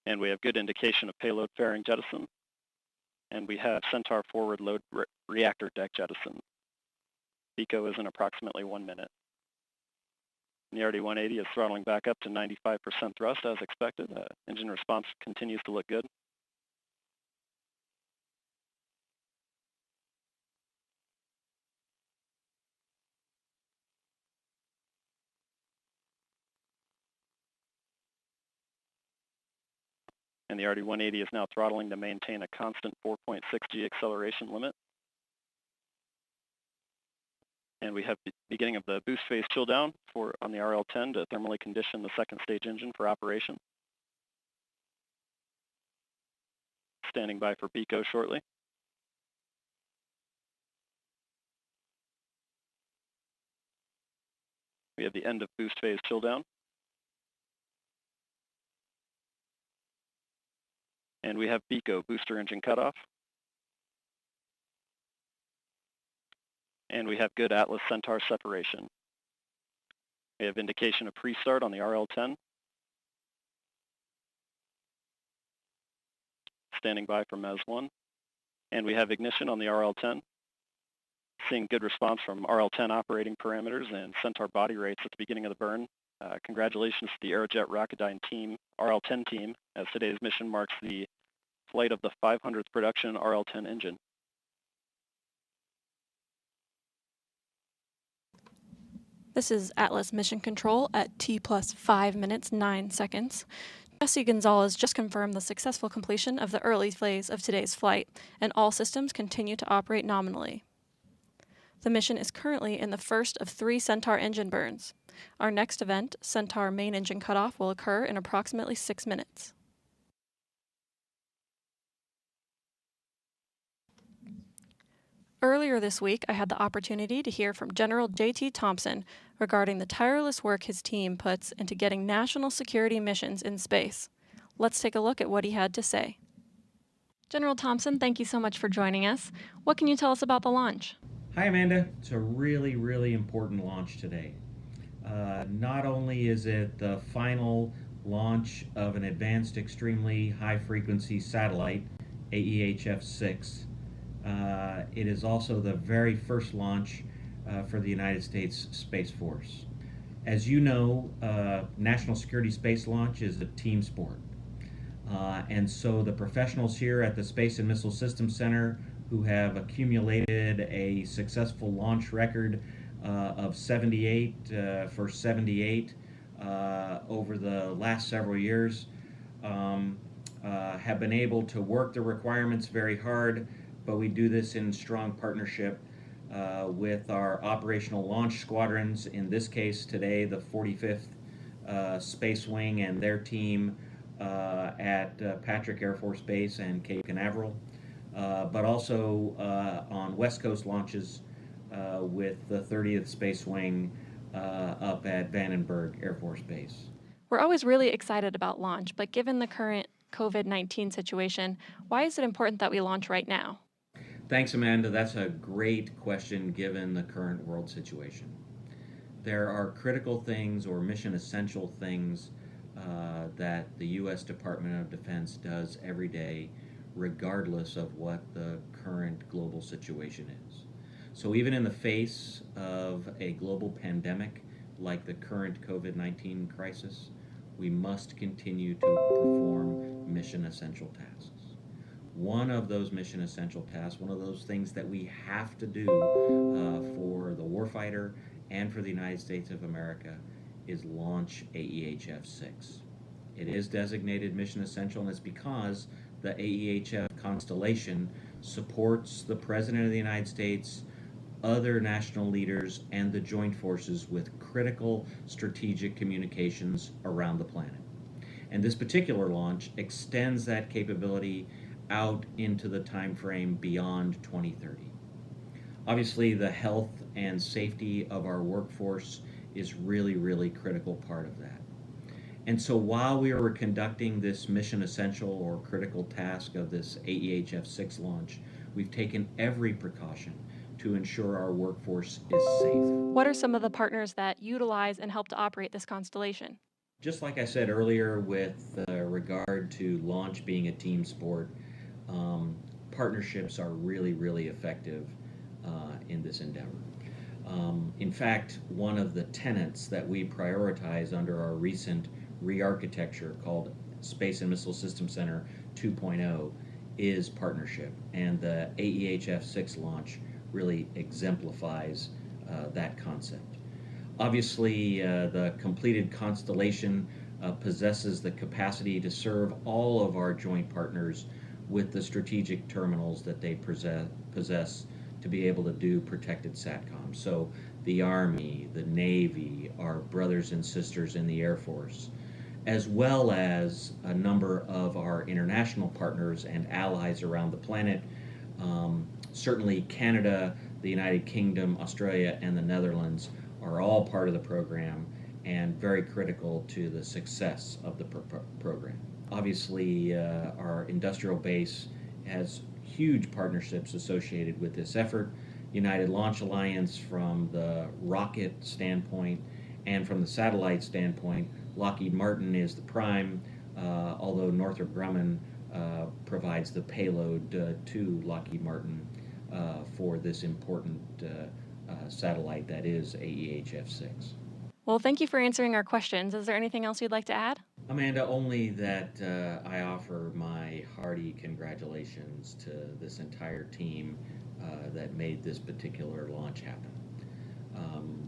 And we have good indication of payload fairing jettison. And we have Centaur forward load reactor deck jettison. PICO is in approximately 1 minute. The RD-180 is throttling back up to 95% thrust as expected. Engine response continues to look good. And the RD-180 is now throttling to maintain a constant 4.6 G acceleration limit. And we have the beginning of the boost phase chill down on the RL-10 to thermally condition the second stage engine for operation. Standing by for PICO shortly. We have the end of boost phase chill down. And we have PICO, booster engine cutoff. And we have good Atlas Centaur separation. We have indication of pre-start on the RL-10. Standing by for MES-1. And we have ignition on the RL-10. Seeing good response from RL-10 operating parameters and Centaur body rates at the beginning of the burn. Congratulations to the Aerojet Rocketdyne team, RL-10 team, as today's mission marks the flight of the 500th production RL-10 engine. This is Atlas Mission Control at T plus 5 minutes 9 seconds. Jesse Gonzalez just confirmed the successful completion of the early phase of today's flight, and all systems continue to operate nominally. The mission is currently in the first of 3 Centaur engine burns. Our next event, Centaur main engine cutoff, will occur in approximately 6 minutes. Earlier this week, I had the opportunity to hear from General J.T. Thompson regarding the tireless work his team puts into getting national security missions in space. Let's take a look at what he had to say. General Thompson, thank you so much for joining us. What can you tell us about the launch? Hi, Amanda. It's a really, really important launch today. Not only is it the final launch of an advanced extremely high-frequency satellite, AEHF-6, it is also the very first launch for the United States Space Force. As you know, national security space launch is a team sport. And so the professionals here at the Space and Missile Systems Center who have accumulated a successful launch record of 78 for 78 over the last several years have been able to work the requirements very hard, but we do this in strong partnership with our operational launch squadrons, in this case today the 45th Space Wing and their team at Patrick Air Force Base and Cape Canaveral, but also on West Coast launches with the 30th Space Wing up at Vandenberg Air Force Base. We're always really excited about launch, but given the current COVID-19 situation, why is it important that we launch right now? Thanks, Amanda. That's a great question given the current world situation. There are critical things or mission essential things that the U.S. Department of Defense does every day, regardless of what the current global situation is. So even in the face of a global pandemic like the current COVID-19 crisis, we must continue to perform mission essential tasks. One of those mission essential tasks, one of those things that we have to do for the warfighter and for the United States of America, is launch AEHF-6. It is designated mission essential, and it's because the AEHF constellation supports the President of the United States, other national leaders, and the joint forces with critical strategic communications around the planet. And this particular launch extends that capability out into the time frame beyond 2030. Obviously, the health and safety of our workforce is really, really critical part of that. And so while we were conducting this mission essential or critical task of this AEHF-6 launch, we've taken every precaution to ensure our workforce is safe. What are some of the partners that utilize and help to operate this constellation? Just like I said earlier with regard to launch being a team sport, partnerships are really, really effective in this endeavor. In fact, one of the tenets that we prioritize under our recent re-architecture called Space and Missile Systems Center 2.0 is partnership, and the AEHF-6 launch really exemplifies that concept. Obviously, the completed constellation possesses the capacity to serve all of our joint partners with the strategic terminals that they possess to be able to do protected SATCOM. So the Army, the Navy, our brothers and sisters in the Air Force, as well as a number of our international partners and allies around the planet, certainly Canada, the United Kingdom, Australia, and the Netherlands are all part of the program and very critical to the success of the program. Obviously, our industrial base has huge partnerships associated with this effort. United Launch Alliance from the rocket standpoint, and from the satellite standpoint, Lockheed Martin is the prime, although Northrop Grumman provides the payload to Lockheed Martin for this important satellite that is AEHF-6. Well, thank you for answering our questions. Is there anything else you'd like to add? Amanda, only that I offer my hearty congratulations to this entire team that made this particular launch happen.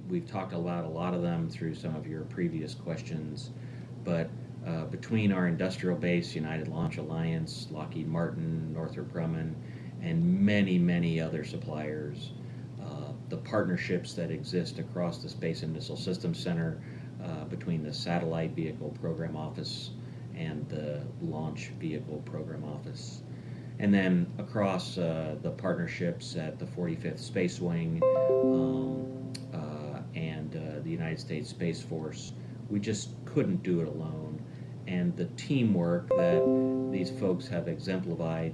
We've talked about a lot of them through some of your previous questions, but between our industrial base, United Launch Alliance, Lockheed Martin, Northrop Grumman, and many, many other suppliers, the partnerships that exist across the Space and Missile Systems Center between the Satellite Vehicle Program Office and the Launch Vehicle Program Office. And then across the partnerships at the 45th Space Wing and the United States Space Force, we just couldn't do it alone. And the teamwork that these folks have exemplified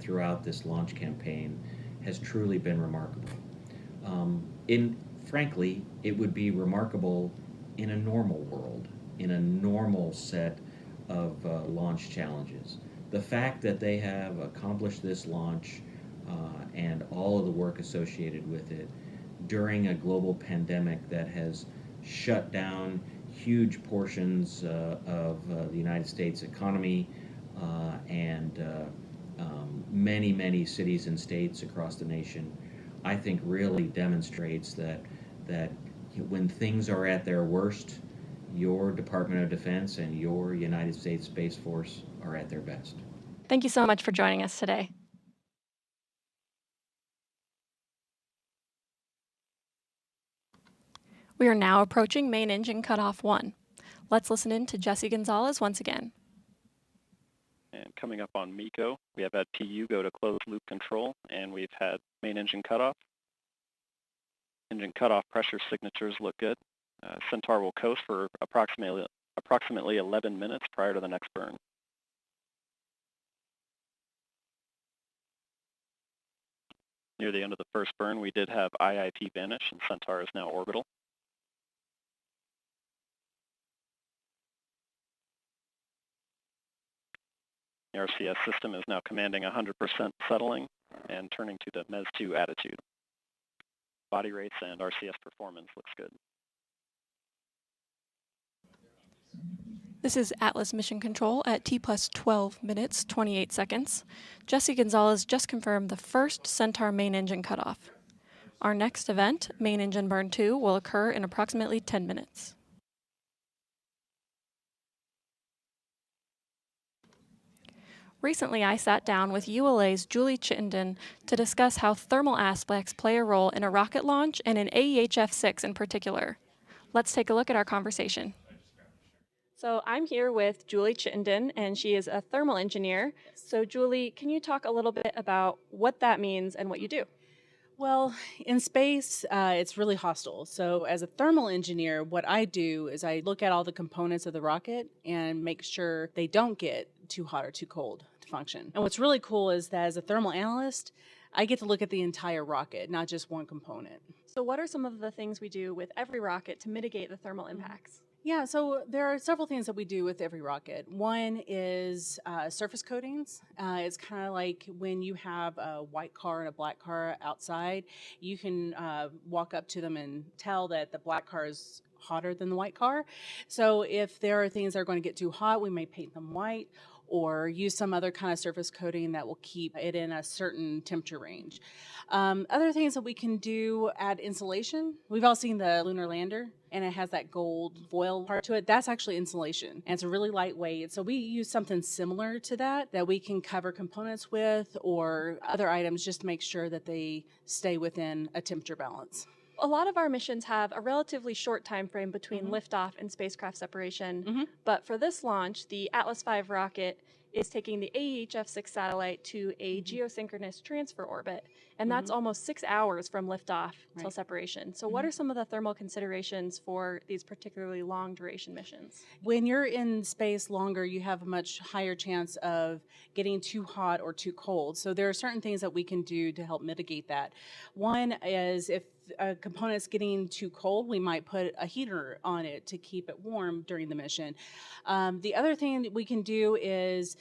throughout this launch campaign has truly been remarkable. Frankly, it would be remarkable in a normal world, in a normal set of launch challenges. The fact that they have accomplished this launch and all of the work associated with it during a global pandemic that has shut down huge portions of the United States economy and many, many cities and states across the nation, I think really demonstrates that when things are at their worst, your Department of Defense and your United States Space Force are at their best. Thank you so much for joining us today. We are now approaching main engine cutoff 1. Let's listen in to Jesse Gonzalez once again. And coming up on MECO, we have had PU go to closed loop control, and we've had main engine cutoff. Engine cutoff pressure signatures look good. Centaur will coast for approximately 11 minutes prior to the next burn. Near the end of the first burn, we did have IIP vanish, and Centaur is now orbital. The RCS system is now commanding 100% settling and turning to the MES-2 attitude. Body rates and RCS performance looks good. This is Atlas Mission Control at T plus 12 minutes, 28 seconds. Jesse Gonzalez just confirmed the first Centaur main engine cutoff. Our next event, main engine burn 2, will occur in approximately 10 minutes. Recently, I sat down with ULA's Julie Chittenden to discuss how thermal aspects play a role in a rocket launch and in AEHF-6 in particular. Let's take a look at our conversation. So I'm here with Julie Chittenden, and she is a thermal engineer. So Julie, can you talk a little bit about what that means and what you do? Well, in space, it's really hostile. So as a thermal engineer, what I do is I look at all the components of the rocket and make sure they don't get too hot or too cold to function. And what's really cool is that as a thermal analyst, I get to look at the entire rocket, not just one component. So what are some of the things we do with every rocket to mitigate the thermal impacts? Yeah, so there are several things that we do with every rocket. One is surface coatings. It's kind of like when you have a white car and a black car outside, you can walk up to them and tell that the black car is hotter than the white car. So if there are things that are going to get too hot, we may paint them white or use some other kind of surface coating that will keep it in a certain temperature range. Other things that we can do, add insulation. We've all seen the lunar lander, and it has that gold foil part to it. That's actually insulation, and it's really lightweight. So we use something similar to that we can cover components with or other items just to make sure that they stay within a temperature balance. A lot of our missions have a relatively short time frame between liftoff and spacecraft separation, but for this launch, the Atlas V rocket is taking the AEHF-6 satellite to a geosynchronous transfer orbit, and that's almost 6 hours from liftoff till separation. So what are some of the thermal considerations for these particularly long duration missions? When you're in space longer, you have a much higher chance of getting too hot or too cold. So there are certain things that we can do to help mitigate that. One is if a component's getting too cold, we might put a heater on it to keep it warm during the mission. The other thing that we can do is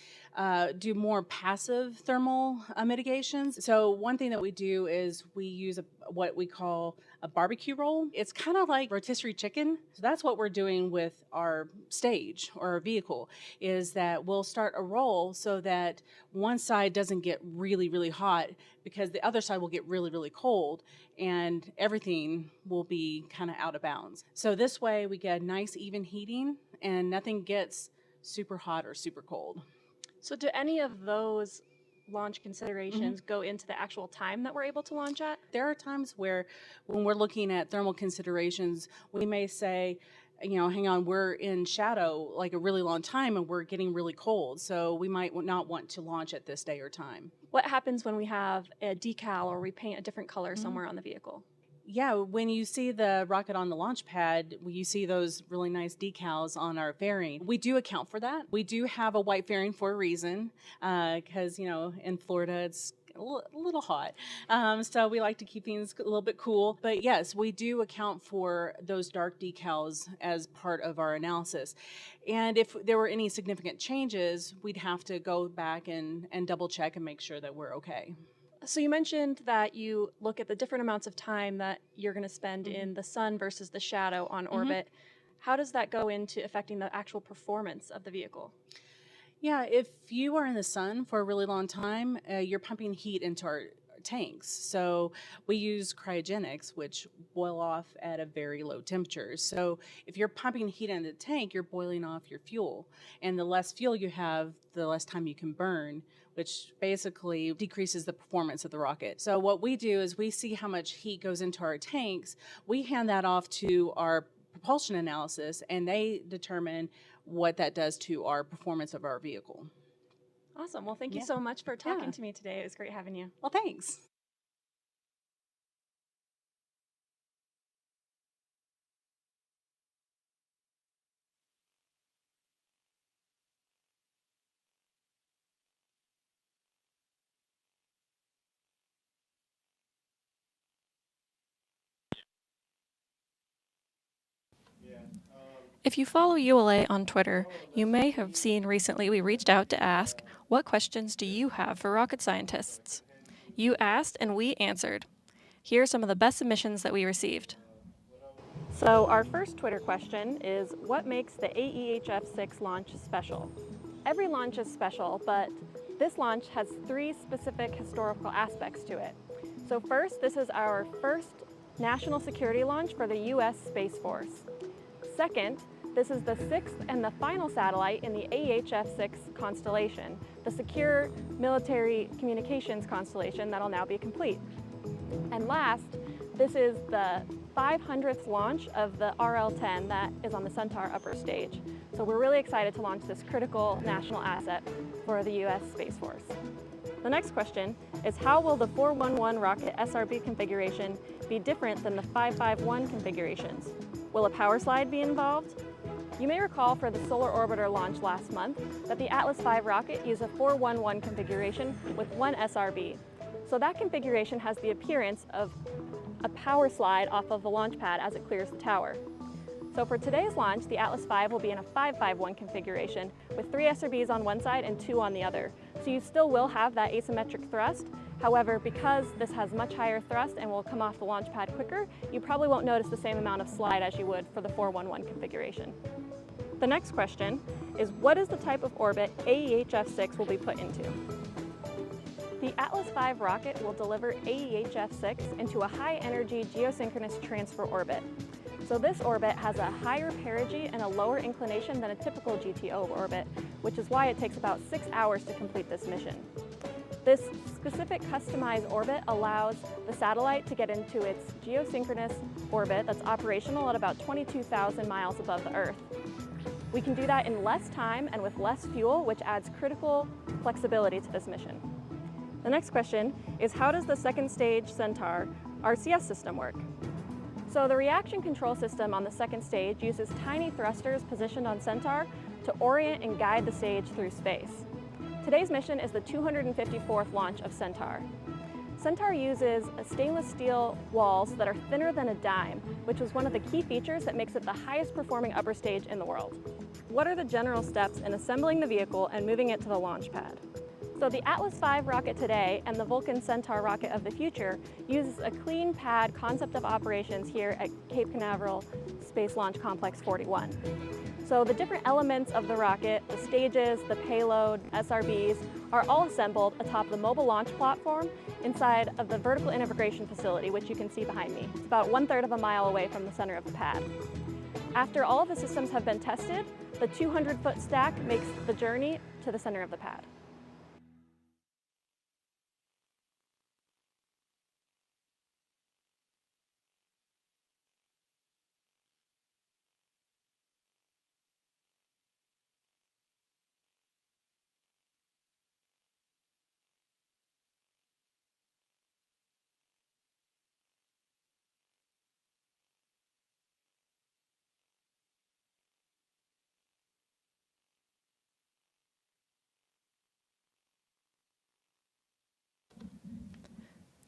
do more passive thermal mitigations. So one thing that we do is we use what we call a barbecue roll. It's kind of like rotisserie chicken. So that's what we're doing with our stage or our vehicle, is that we'll start a roll so that one side doesn't get really, really hot because the other side will get really, really cold and everything will be kind of out of bounds. So this way we get nice even heating and nothing gets super hot or super cold. So do any of those launch considerations go into the actual time that we're able to launch at? There are times where when we're looking at thermal considerations, we may say, you know, hang on, we're in shadow like a really long time and we're getting really cold. So we might not want to launch at this day or time. What happens when we have a decal or we paint a different color somewhere on the vehicle? Yeah, when you see the rocket on the launch pad, you see those really nice decals on our fairing. We do account for that. We do have a white fairing for a reason, because, you know, in Florida it's a little hot. So we like to keep things a little bit cool. But yes, we do account for those dark decals as part of our analysis. And if there were any significant changes, we'd have to go back and double check and make sure that we're okay. So you mentioned that you look at the different amounts of time that you're going to spend in the sun versus the shadow on orbit. How does that go into affecting the actual performance of the vehicle? Yeah, if you are in the sun for a really long time, you're pumping heat into our tanks. So we use cryogenics, which boil off at a very low temperature. So if you're pumping heat into the tank, you're boiling off your fuel. And the less fuel you have, the less time you can burn, which basically decreases the performance of the rocket. So what we do is we see how much heat goes into our tanks. We hand that off to our propulsion analysis, and they determine what that does to our performance of our vehicle. Awesome. Well, thank you so much for talking to me today. It was great having you. Well, thanks. If you follow ULA on Twitter, you may have seen recently we reached out to ask, what questions do you have for rocket scientists? You asked and we answered. Here are some of the best submissions that we received. So our first Twitter question is, what makes the AEHF-6 launch special? Every launch is special, but this launch has 3 specific historical aspects to it. So first, this is our first national security launch for the U.S. Space Force. Second, this is the 6th and the final satellite in the AEHF-6 constellation, the secure military communications constellation that'll now be complete. And last, this is the 500th launch of the RL-10 that is on the Centaur upper stage. So we're really excited to launch this critical national asset for the U.S. Space Force. The next question is, how will the 411 rocket SRB configuration be different than the 551 configurations? Will a power slide be involved? You may recall for the Solar Orbiter launch last month that the Atlas V rocket used a 411 configuration with 1 SRB. So that configuration has the appearance of a power slide off of the launch pad as it clears the tower. So for today's launch, the Atlas V will be in a 551 configuration with 3 SRBs on one side and 2 on the other. So you still will have that asymmetric thrust. However, because this has much higher thrust and will come off the launch pad quicker, you probably won't notice the same amount of slide as you would for the 411 configuration. The next question is, what is the type of orbit AEHF-6 will be put into? The Atlas V rocket will deliver AEHF-6 into a high-energy geosynchronous transfer orbit. So this orbit has a higher perigee and a lower inclination than a typical GTO orbit, which is why it takes about 6 hours to complete this mission. This specific customized orbit allows the satellite to get into its geosynchronous orbit that's operational at about 22,000 miles above the Earth. We can do that in less time and with less fuel, which adds critical flexibility to this mission. The next question is, how does the second stage Centaur RCS system work? So the reaction control system on the second stage uses tiny thrusters positioned on Centaur to orient and guide the stage through space. Today's mission is the 254th launch of Centaur. Centaur uses stainless steel walls that are thinner than a dime, which was one of the key features that makes it the highest performing upper stage in the world. What are the general steps in assembling the vehicle and moving it to the launch pad? So the Atlas V rocket today and the Vulcan Centaur rocket of the future uses a clean pad concept of operations here at Cape Canaveral Space Launch Complex 41. So the different elements of the rocket, the stages, the payload, SRBs, are all assembled atop the mobile launch platform inside of the vertical integration facility, which you can see behind me. It's about 1/3 of a mile away from the center of the pad. After all of the systems have been tested, the 200-foot stack makes the journey to the center of the pad.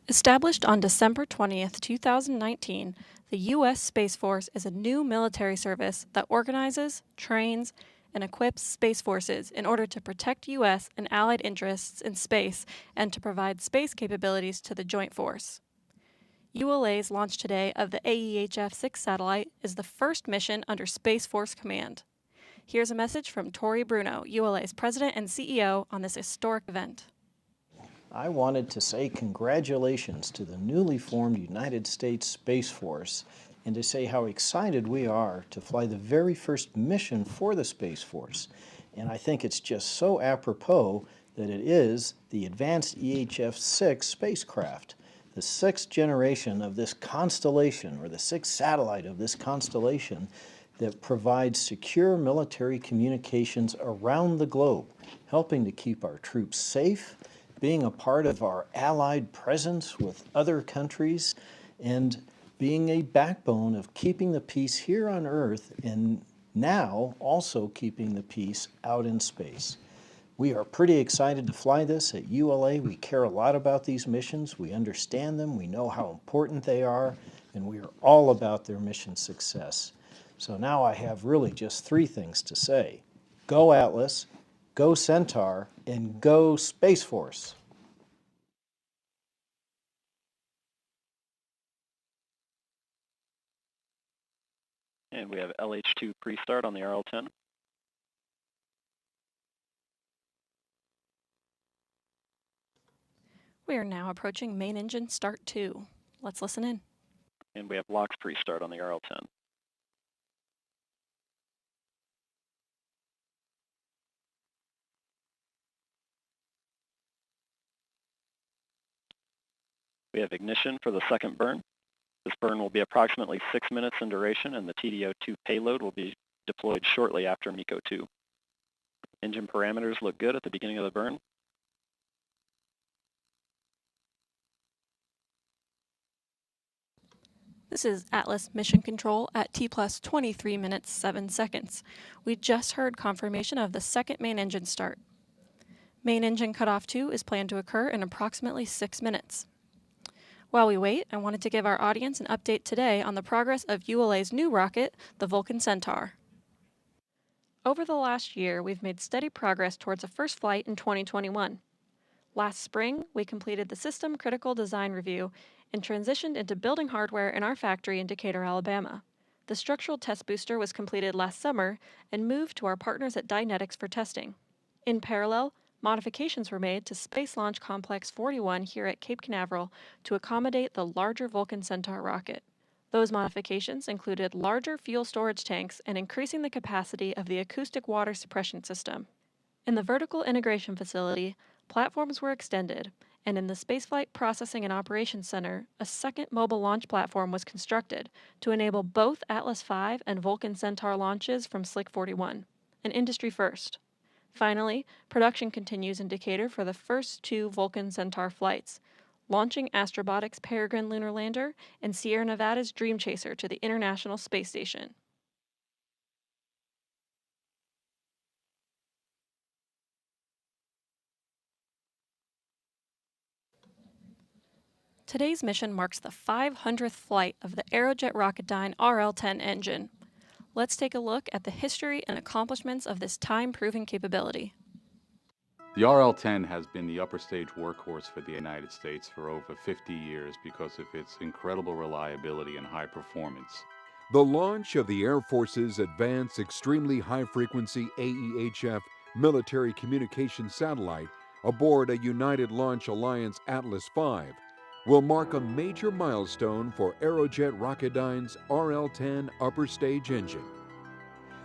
Established on December 20th, 2019, the U.S. Space Force is a new military service that organizes, trains, and equips space forces in order to protect U.S. and allied interests in space and to provide space capabilities to the Joint Force. ULA's launch today of the AEHF-6 satellite is the first mission under Space Force Command. Here's a message from Tori Bruno, ULA's president and CEO, on this historic event. I wanted to say congratulations to the newly formed United States Space Force and to say how excited we are to fly the very first mission for the Space Force. And I think it's just so apropos that it is the advanced EHF-6 spacecraft, the sixth generation of this constellation, or the sixth satellite of this constellation, that provides secure military communications around the globe, helping to keep our troops safe, being a part of our allied presence with other countries, and being a backbone of keeping the peace here on Earth and now also keeping the peace out in space. We are pretty excited to fly this at ULA. We care a lot about these missions. We understand them. We know how important they are, and we are all about their mission success. So now I have really just three things to say. Go Atlas, go Centaur, and go Space Force. And we have LH2 pre-start on the RL-10. We are now approaching main engine start 2. Let's listen in. And we have LOX pre-start on the RL-10. We have ignition for the second burn. This burn will be approximately 6 minutes in duration, and the TDO-2 payload will be deployed shortly after MECO-2. Engine parameters look good at the beginning of the burn. This is Atlas Mission Control at T plus 23 minutes 7 seconds. We just heard confirmation of the second main engine start. Main engine cutoff 2 is planned to occur in approximately 6 minutes. While we wait, I wanted to give our audience an update today on the progress of ULA's new rocket, the Vulcan Centaur. Over the last year, we've made steady progress towards a first flight in 2021. Last spring, we completed the System Critical Design Review and transitioned into building hardware in our factory in Decatur, Alabama. The structural test booster was completed last summer and moved to our partners at Dynetics for testing. In parallel, modifications were made to Space Launch Complex 41 here at Cape Canaveral to accommodate the larger Vulcan Centaur rocket. Those modifications included larger fuel storage tanks and increasing the capacity of the acoustic water suppression system. In the vertical integration facility, platforms were extended, and in the Spaceflight Processing and Operations Center, a second mobile launch platform was constructed to enable both Atlas V and Vulcan Centaur launches from Slick 41, an industry first. Finally, production continues in Decatur for the first 2 Vulcan Centaur flights, launching Astrobotic's Peregrine Lunar Lander and Sierra Nevada's Dream Chaser to the International Space Station. Today's mission marks the 500th flight of the Aerojet Rocketdyne RL-10 engine. Let's take a look at the history and accomplishments of this time-proven capability. The RL-10 has been the upper stage workhorse for the United States for over 50 years because of its incredible reliability and high performance. The launch of the Air Force's Advanced Extremely High Frequency AEHF military communication satellite aboard a United Launch Alliance Atlas V will mark a major milestone for Aerojet Rocketdyne's RL-10 upper stage engine.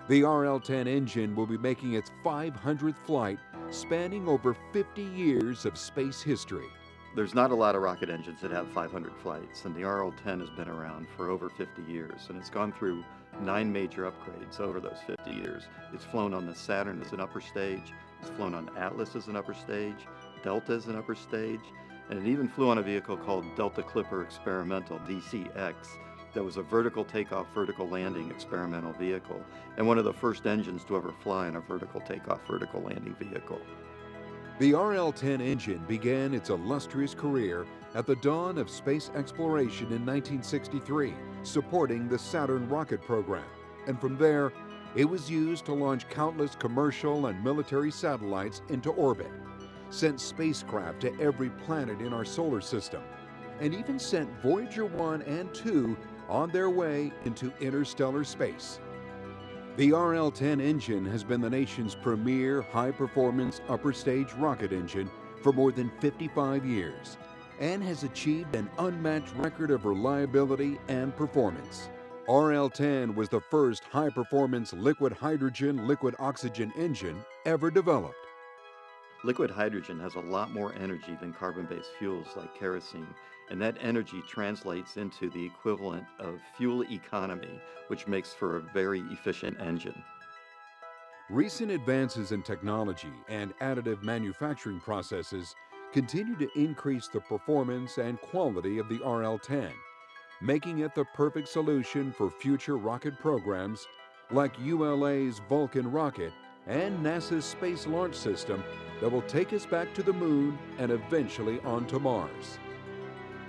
The RL-10 engine will be making its 500th flight, spanning over 50 years of space history. There's not a lot of rocket engines that have 500 flights, and the RL-10 has been around for over 50 years, and it's gone through 9 major upgrades over those 50 years. It's flown on the Saturn as an upper stage, it's flown on Atlas as an upper stage, Delta as an upper stage, and it even flew on a vehicle called Delta Clipper Experimental, DCX, that was a vertical takeoff, vertical landing experimental vehicle, and one of the first engines to ever fly in a vertical takeoff, vertical landing vehicle. The RL-10 engine began its illustrious career at the dawn of space exploration in 1963, supporting the Saturn rocket program. And from there, it was used to launch countless commercial and military satellites into orbit, sent spacecraft to every planet in our solar system, and even sent Voyager 1 and 2 on their way into interstellar space. The RL-10 engine has been the nation's premier high-performance upper-stage rocket engine for more than 55 years and has achieved an unmatched record of reliability and performance. RL-10 was the first high-performance liquid hydrogen, liquid oxygen engine ever developed. Liquid hydrogen has a lot more energy than carbon-based fuels like kerosene, and that energy translates into the equivalent of fuel economy, which makes for a very efficient engine. Recent advances in technology and additive manufacturing processes continue to increase the performance and quality of the RL-10, making it the perfect solution for future rocket programs like ULA's Vulcan rocket and NASA's Space Launch System that will take us back to the moon and eventually onto Mars.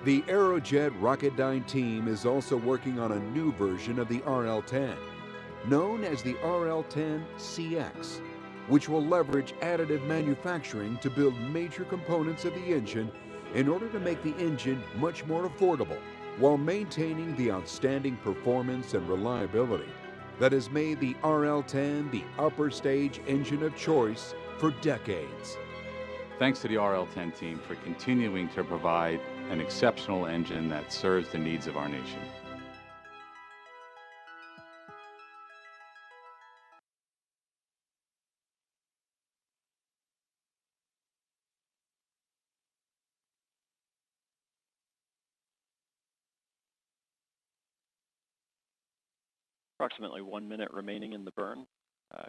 The Aerojet Rocketdyne team is also working on a new version of the RL-10, known as the RL-10CX, which will leverage additive manufacturing to build major components of the engine in order to make the engine much more affordable, while maintaining the outstanding performance and reliability that has made the RL-10 the upper stage engine of choice for decades. Thanks to the RL-10 team for continuing to provide an exceptional engine that serves the needs of our nation. Approximately 1 minute remaining in the burn,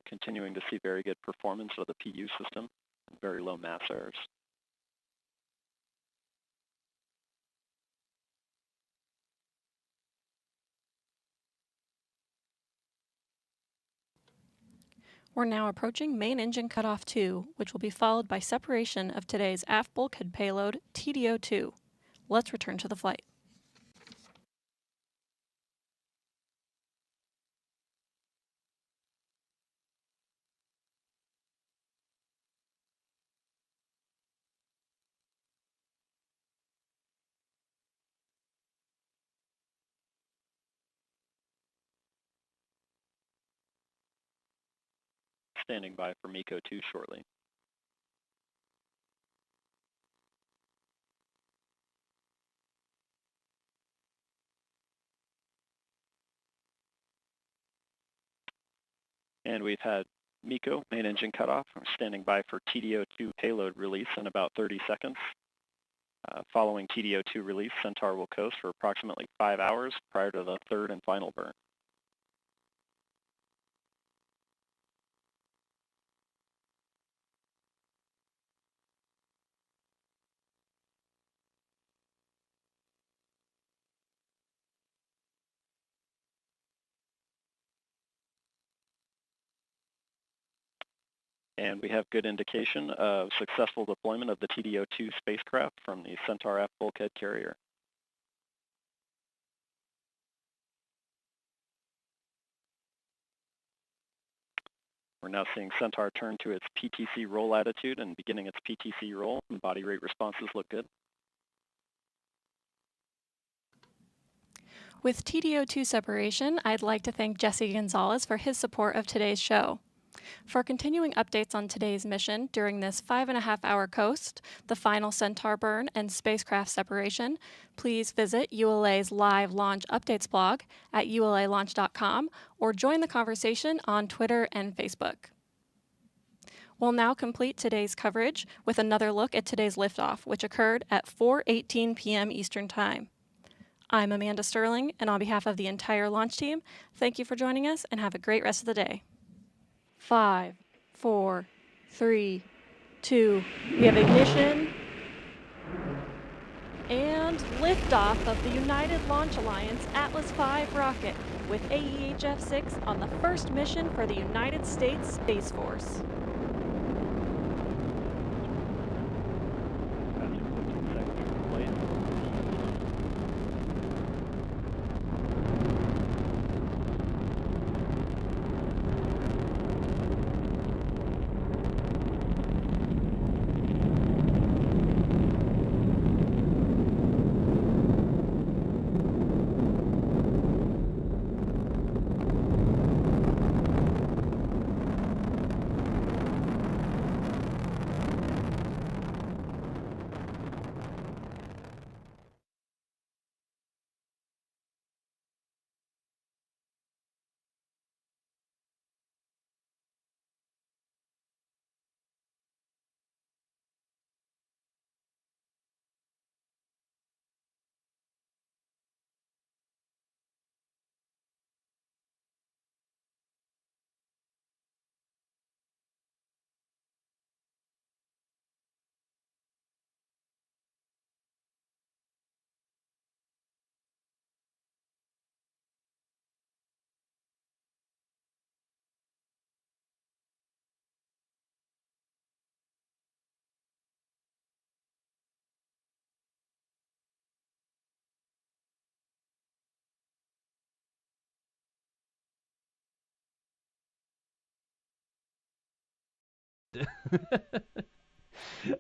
continuing to see very good performance of the PU system and very low mass errors. We're now approaching main engine cutoff 2, which will be followed by separation of today's aft bulkhead payload, TDO2. Let's return to the flight. Standing by for MECO 2 shortly. And we've had MECO, main engine cutoff. We're standing by for TDO2 payload release in about 30 seconds. Following TDO2 release, Centaur will coast for approximately 5 hours prior to the third and final burn. And we have good indication of successful deployment of the TDO2 spacecraft from the Centaur aft bulkhead carrier. We're now seeing Centaur turn to its PTC roll attitude and beginning its PTC roll, and body rate responses look good. With TDO2 separation, I'd like to thank Jesse Gonzalez for his support of today's show. For continuing updates on today's mission during this 5.5-hour coast, the final Centaur burn, and spacecraft separation, please visit ULA's live launch updates blog at ulalaunch.com or join the conversation on Twitter and Facebook. We'll now complete today's coverage with another look at today's liftoff, which occurred at 4:18 p.m. Eastern Time. I'm Amanda Sterling, and on behalf of the entire launch team, thank you for joining us and have a great rest of the day. 5, 4, 3, 2, we have ignition and liftoff of the United Launch Alliance Atlas V rocket with AEHF 6 on the first mission for the United States Space Force. After 15 seconds of flight,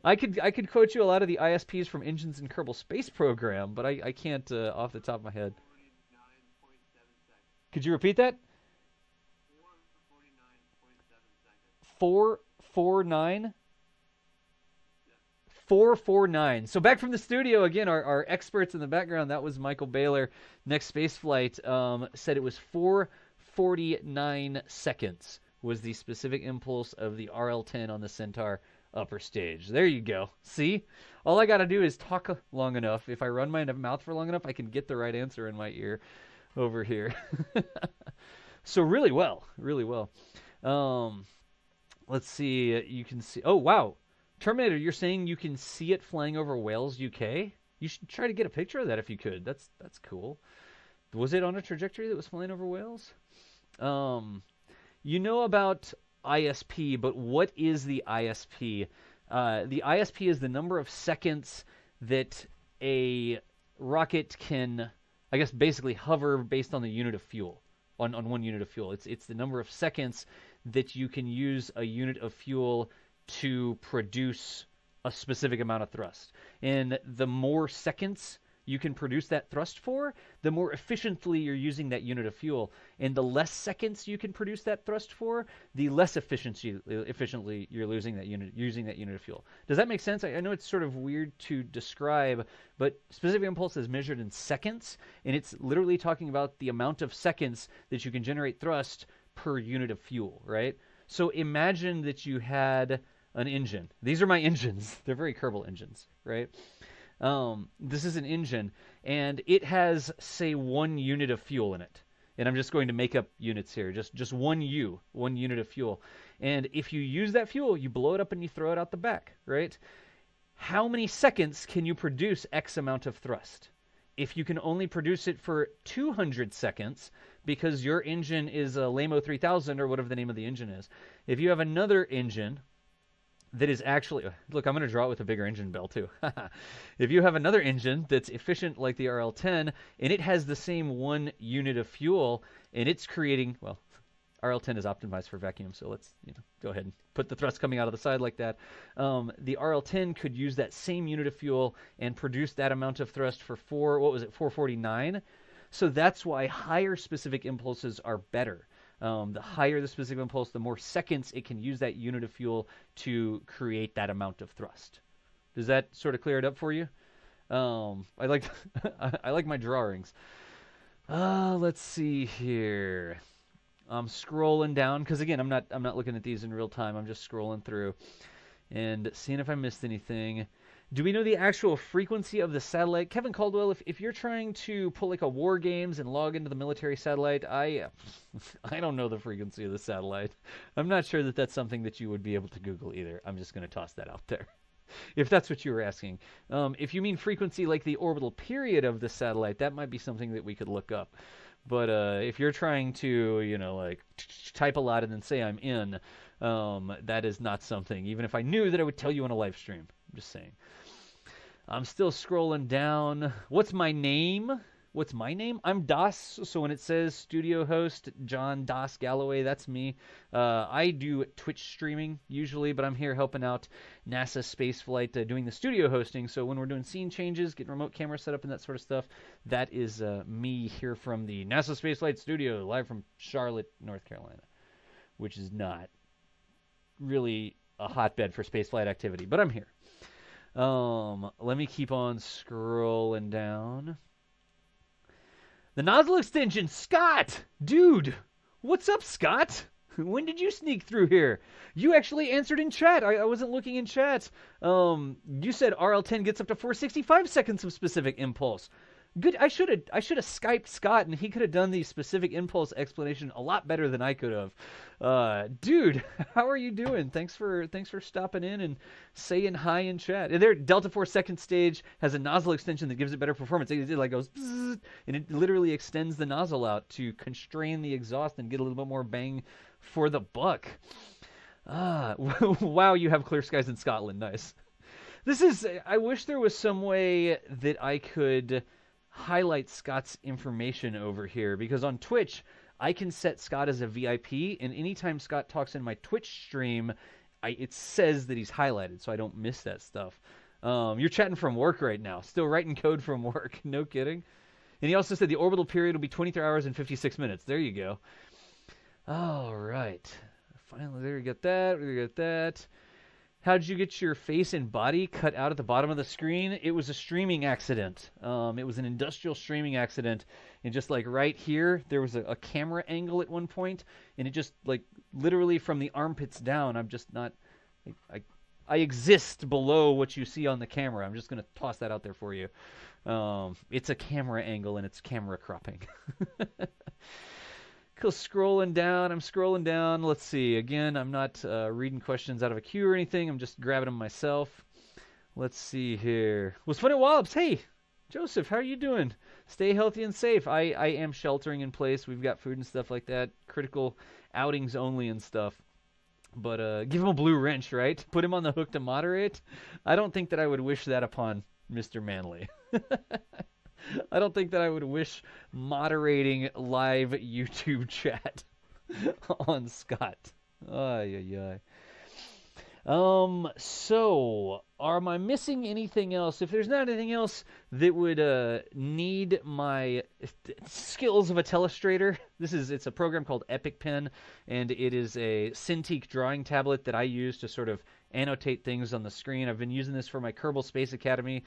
I could quote you a lot of the ISPs from Engines in Kerbal Space Program, but I can't off the top of my head. Could you repeat that? 449. 449. So back from the studio again, our experts in the background. That was Michael Baylor. Next space flight said it was 449 seconds was the specific impulse of the RL-10 on the Centaur upper stage. There you go. See? All I got to do is talk long enough. If I run my mouth for long enough, I can get the right answer in my ear over here. So really well. Really well. Let's see. You can see. Oh, wow. Terminator, you're saying you can see it flying over Wales, UK? You should try to get a picture of that if you could. That's cool. Was it on a trajectory that was flying over Wales? You know about ISP, but what is the ISP? The ISP is the number of seconds that a rocket can, I guess, basically hover based on the unit of fuel, on one unit of fuel. It's the number of seconds that you can use a unit of fuel to produce a specific amount of thrust. And the more seconds you can produce that thrust for, the more efficiently you're using that unit of fuel. And the less seconds you can produce that thrust for, the less efficiently you're using that unit of fuel. Does that make sense? I know it's sort of weird to describe, but specific impulse is measured in seconds, and it's literally talking about the amount of seconds that you can generate thrust per unit of fuel, right? So imagine that you had an engine. These are my engines. They're very Kerbal engines, right? This is an engine, and it has, say, 1 unit of fuel in it. And I'm just going to make up units here, just 1 unit of fuel. And if you use that fuel, you blow it up and you throw it out the back, right? How many seconds can you produce X amount of thrust? If you can only produce it for 200 seconds, because your engine is a Lamo 3000 or whatever the name of the engine is, if you have another engine that is actually, look, I'm going to draw it with a bigger engine bell too. If you have another engine that's efficient like the RL-10, and it has the same 1 unit of fuel, and it's creating, well, RL-10 is optimized for vacuum, so let's go ahead and put the thrust coming out of the side like that. The RL-10 could use that same unit of fuel and produce that amount of thrust for 449. So that's why higher specific impulses are better. The higher the specific impulse, the more seconds it can use that unit of fuel to create that amount of thrust. Does that sort of clear it up for you? I like my drawings. Let's see here. I'm scrolling down because again, I'm not looking at these in real time. I'm just scrolling through and seeing if I missed anything. Do we know the actual frequency of the satellite? Kevin Caldwell, if you're trying to pull like a war games and log into the military satellite, I don't know the frequency of the satellite. I'm not sure that that's something that you would be able to Google either. I'm just going to toss that out there. If that's what you were asking. If you mean frequency like the orbital period of the satellite, that might be something that we could look up. But if you're trying to, like type a lot and then say I'm in, that is not something. Even if I knew that I would tell you on a live stream. I'm just saying. I'm still scrolling down. What's my name? What's my name? I'm Das. So when it says studio host John Das Galloway, that's me. I do Twitch streaming usually, but I'm here helping out NASA Spaceflight doing the studio hosting. So when we're doing scene changes, getting remote camera set up and that sort of stuff, that is me here from the NASA Spaceflight studio, live from Charlotte, North Carolina, which is not really a hotbed for spaceflight activity, but I'm here. Let me keep on scrolling down. The nozzle extension, Scott! Dude! What's up, Scott? When did you sneak through here? You actually answered in chat. I wasn't looking in chat. You said RL-10 gets up to 465 seconds of specific impulse. Good. I should have Skyped Scott, and he could have done the specific impulse explanation a lot better than I could have. Dude, how are you doing? Thanks for stopping in and saying hi in chat. And their Delta 4 second stage has a nozzle extension that gives it better performance. It like goes bzzz, and it literally extends the nozzle out to constrain the exhaust and get a little bit more bang for the buck. Wow, you have clear skies in Scotland. Nice. I wish there was some way that I could highlight Scott's information over here, because on Twitch I can set Scott as a VIP, and anytime Scott talks in my Twitch stream, it says that he's highlighted, so I don't miss that stuff. You're chatting from work right now, still writing code from work. No kidding. And he also said the orbital period will be 23 hours and 56 minutes. There you go. All right. Finally, there we got that. We got that. How did you get your face and body cut out at the bottom of the screen? It was a streaming accident. It was an industrial streaming accident. And just like right here, there was a camera angle at one point, and it just like literally from the armpits down, I'm just not... I exist below what you see on the camera. I'm just going to toss that out there for you. It's a camera angle, and it's camera cropping. Cool. Scrolling down. I'm scrolling down. Let's see. Again, I'm not reading questions out of a queue or anything. I'm just grabbing them myself. Let's see here. Was fun at Wallops. Hey, Joseph, how are you doing? Stay healthy and safe. I am sheltering in place. We've got food and stuff like that. Critical outings only and stuff. But give him a blue wrench, right? Put him on the hook to moderate. I don't think that I would wish that upon Mr. Manley. I don't think that I would wish moderating live YouTube chat on Scott. Ay, ay, ay. So, am I missing anything else? If there's not anything else that would need my skills of a telestrator, it's a program called Epic Pen, and it is a Cintiq drawing tablet that I use to sort of annotate things on the screen. I've been using this for my Kerbal Space Academy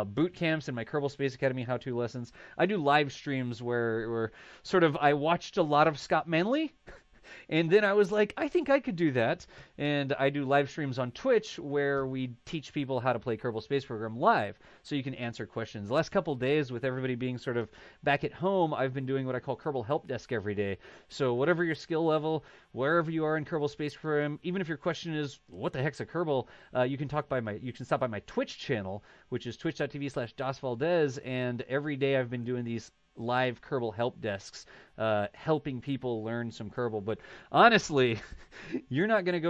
boot camps and my Kerbal Space Academy how-to lessons. I do live streams where sort of I watched a lot of Scott Manley. And then I was like, I think I could do that. And I do live streams on Twitch where we teach people how to play Kerbal Space Program live so you can answer questions. The last couple days with everybody being sort of back at home, I've been doing what I call Kerbal Help Desk every day. So whatever your skill level, wherever you are in Kerbal Space Program, even if your question is, what the heck's a Kerbal, you can stop by my Twitch channel, which is twitch.tv/DasValdez. And every day I've been doing these live Kerbal help desks, helping people learn some Kerbal. But honestly, you're not going to go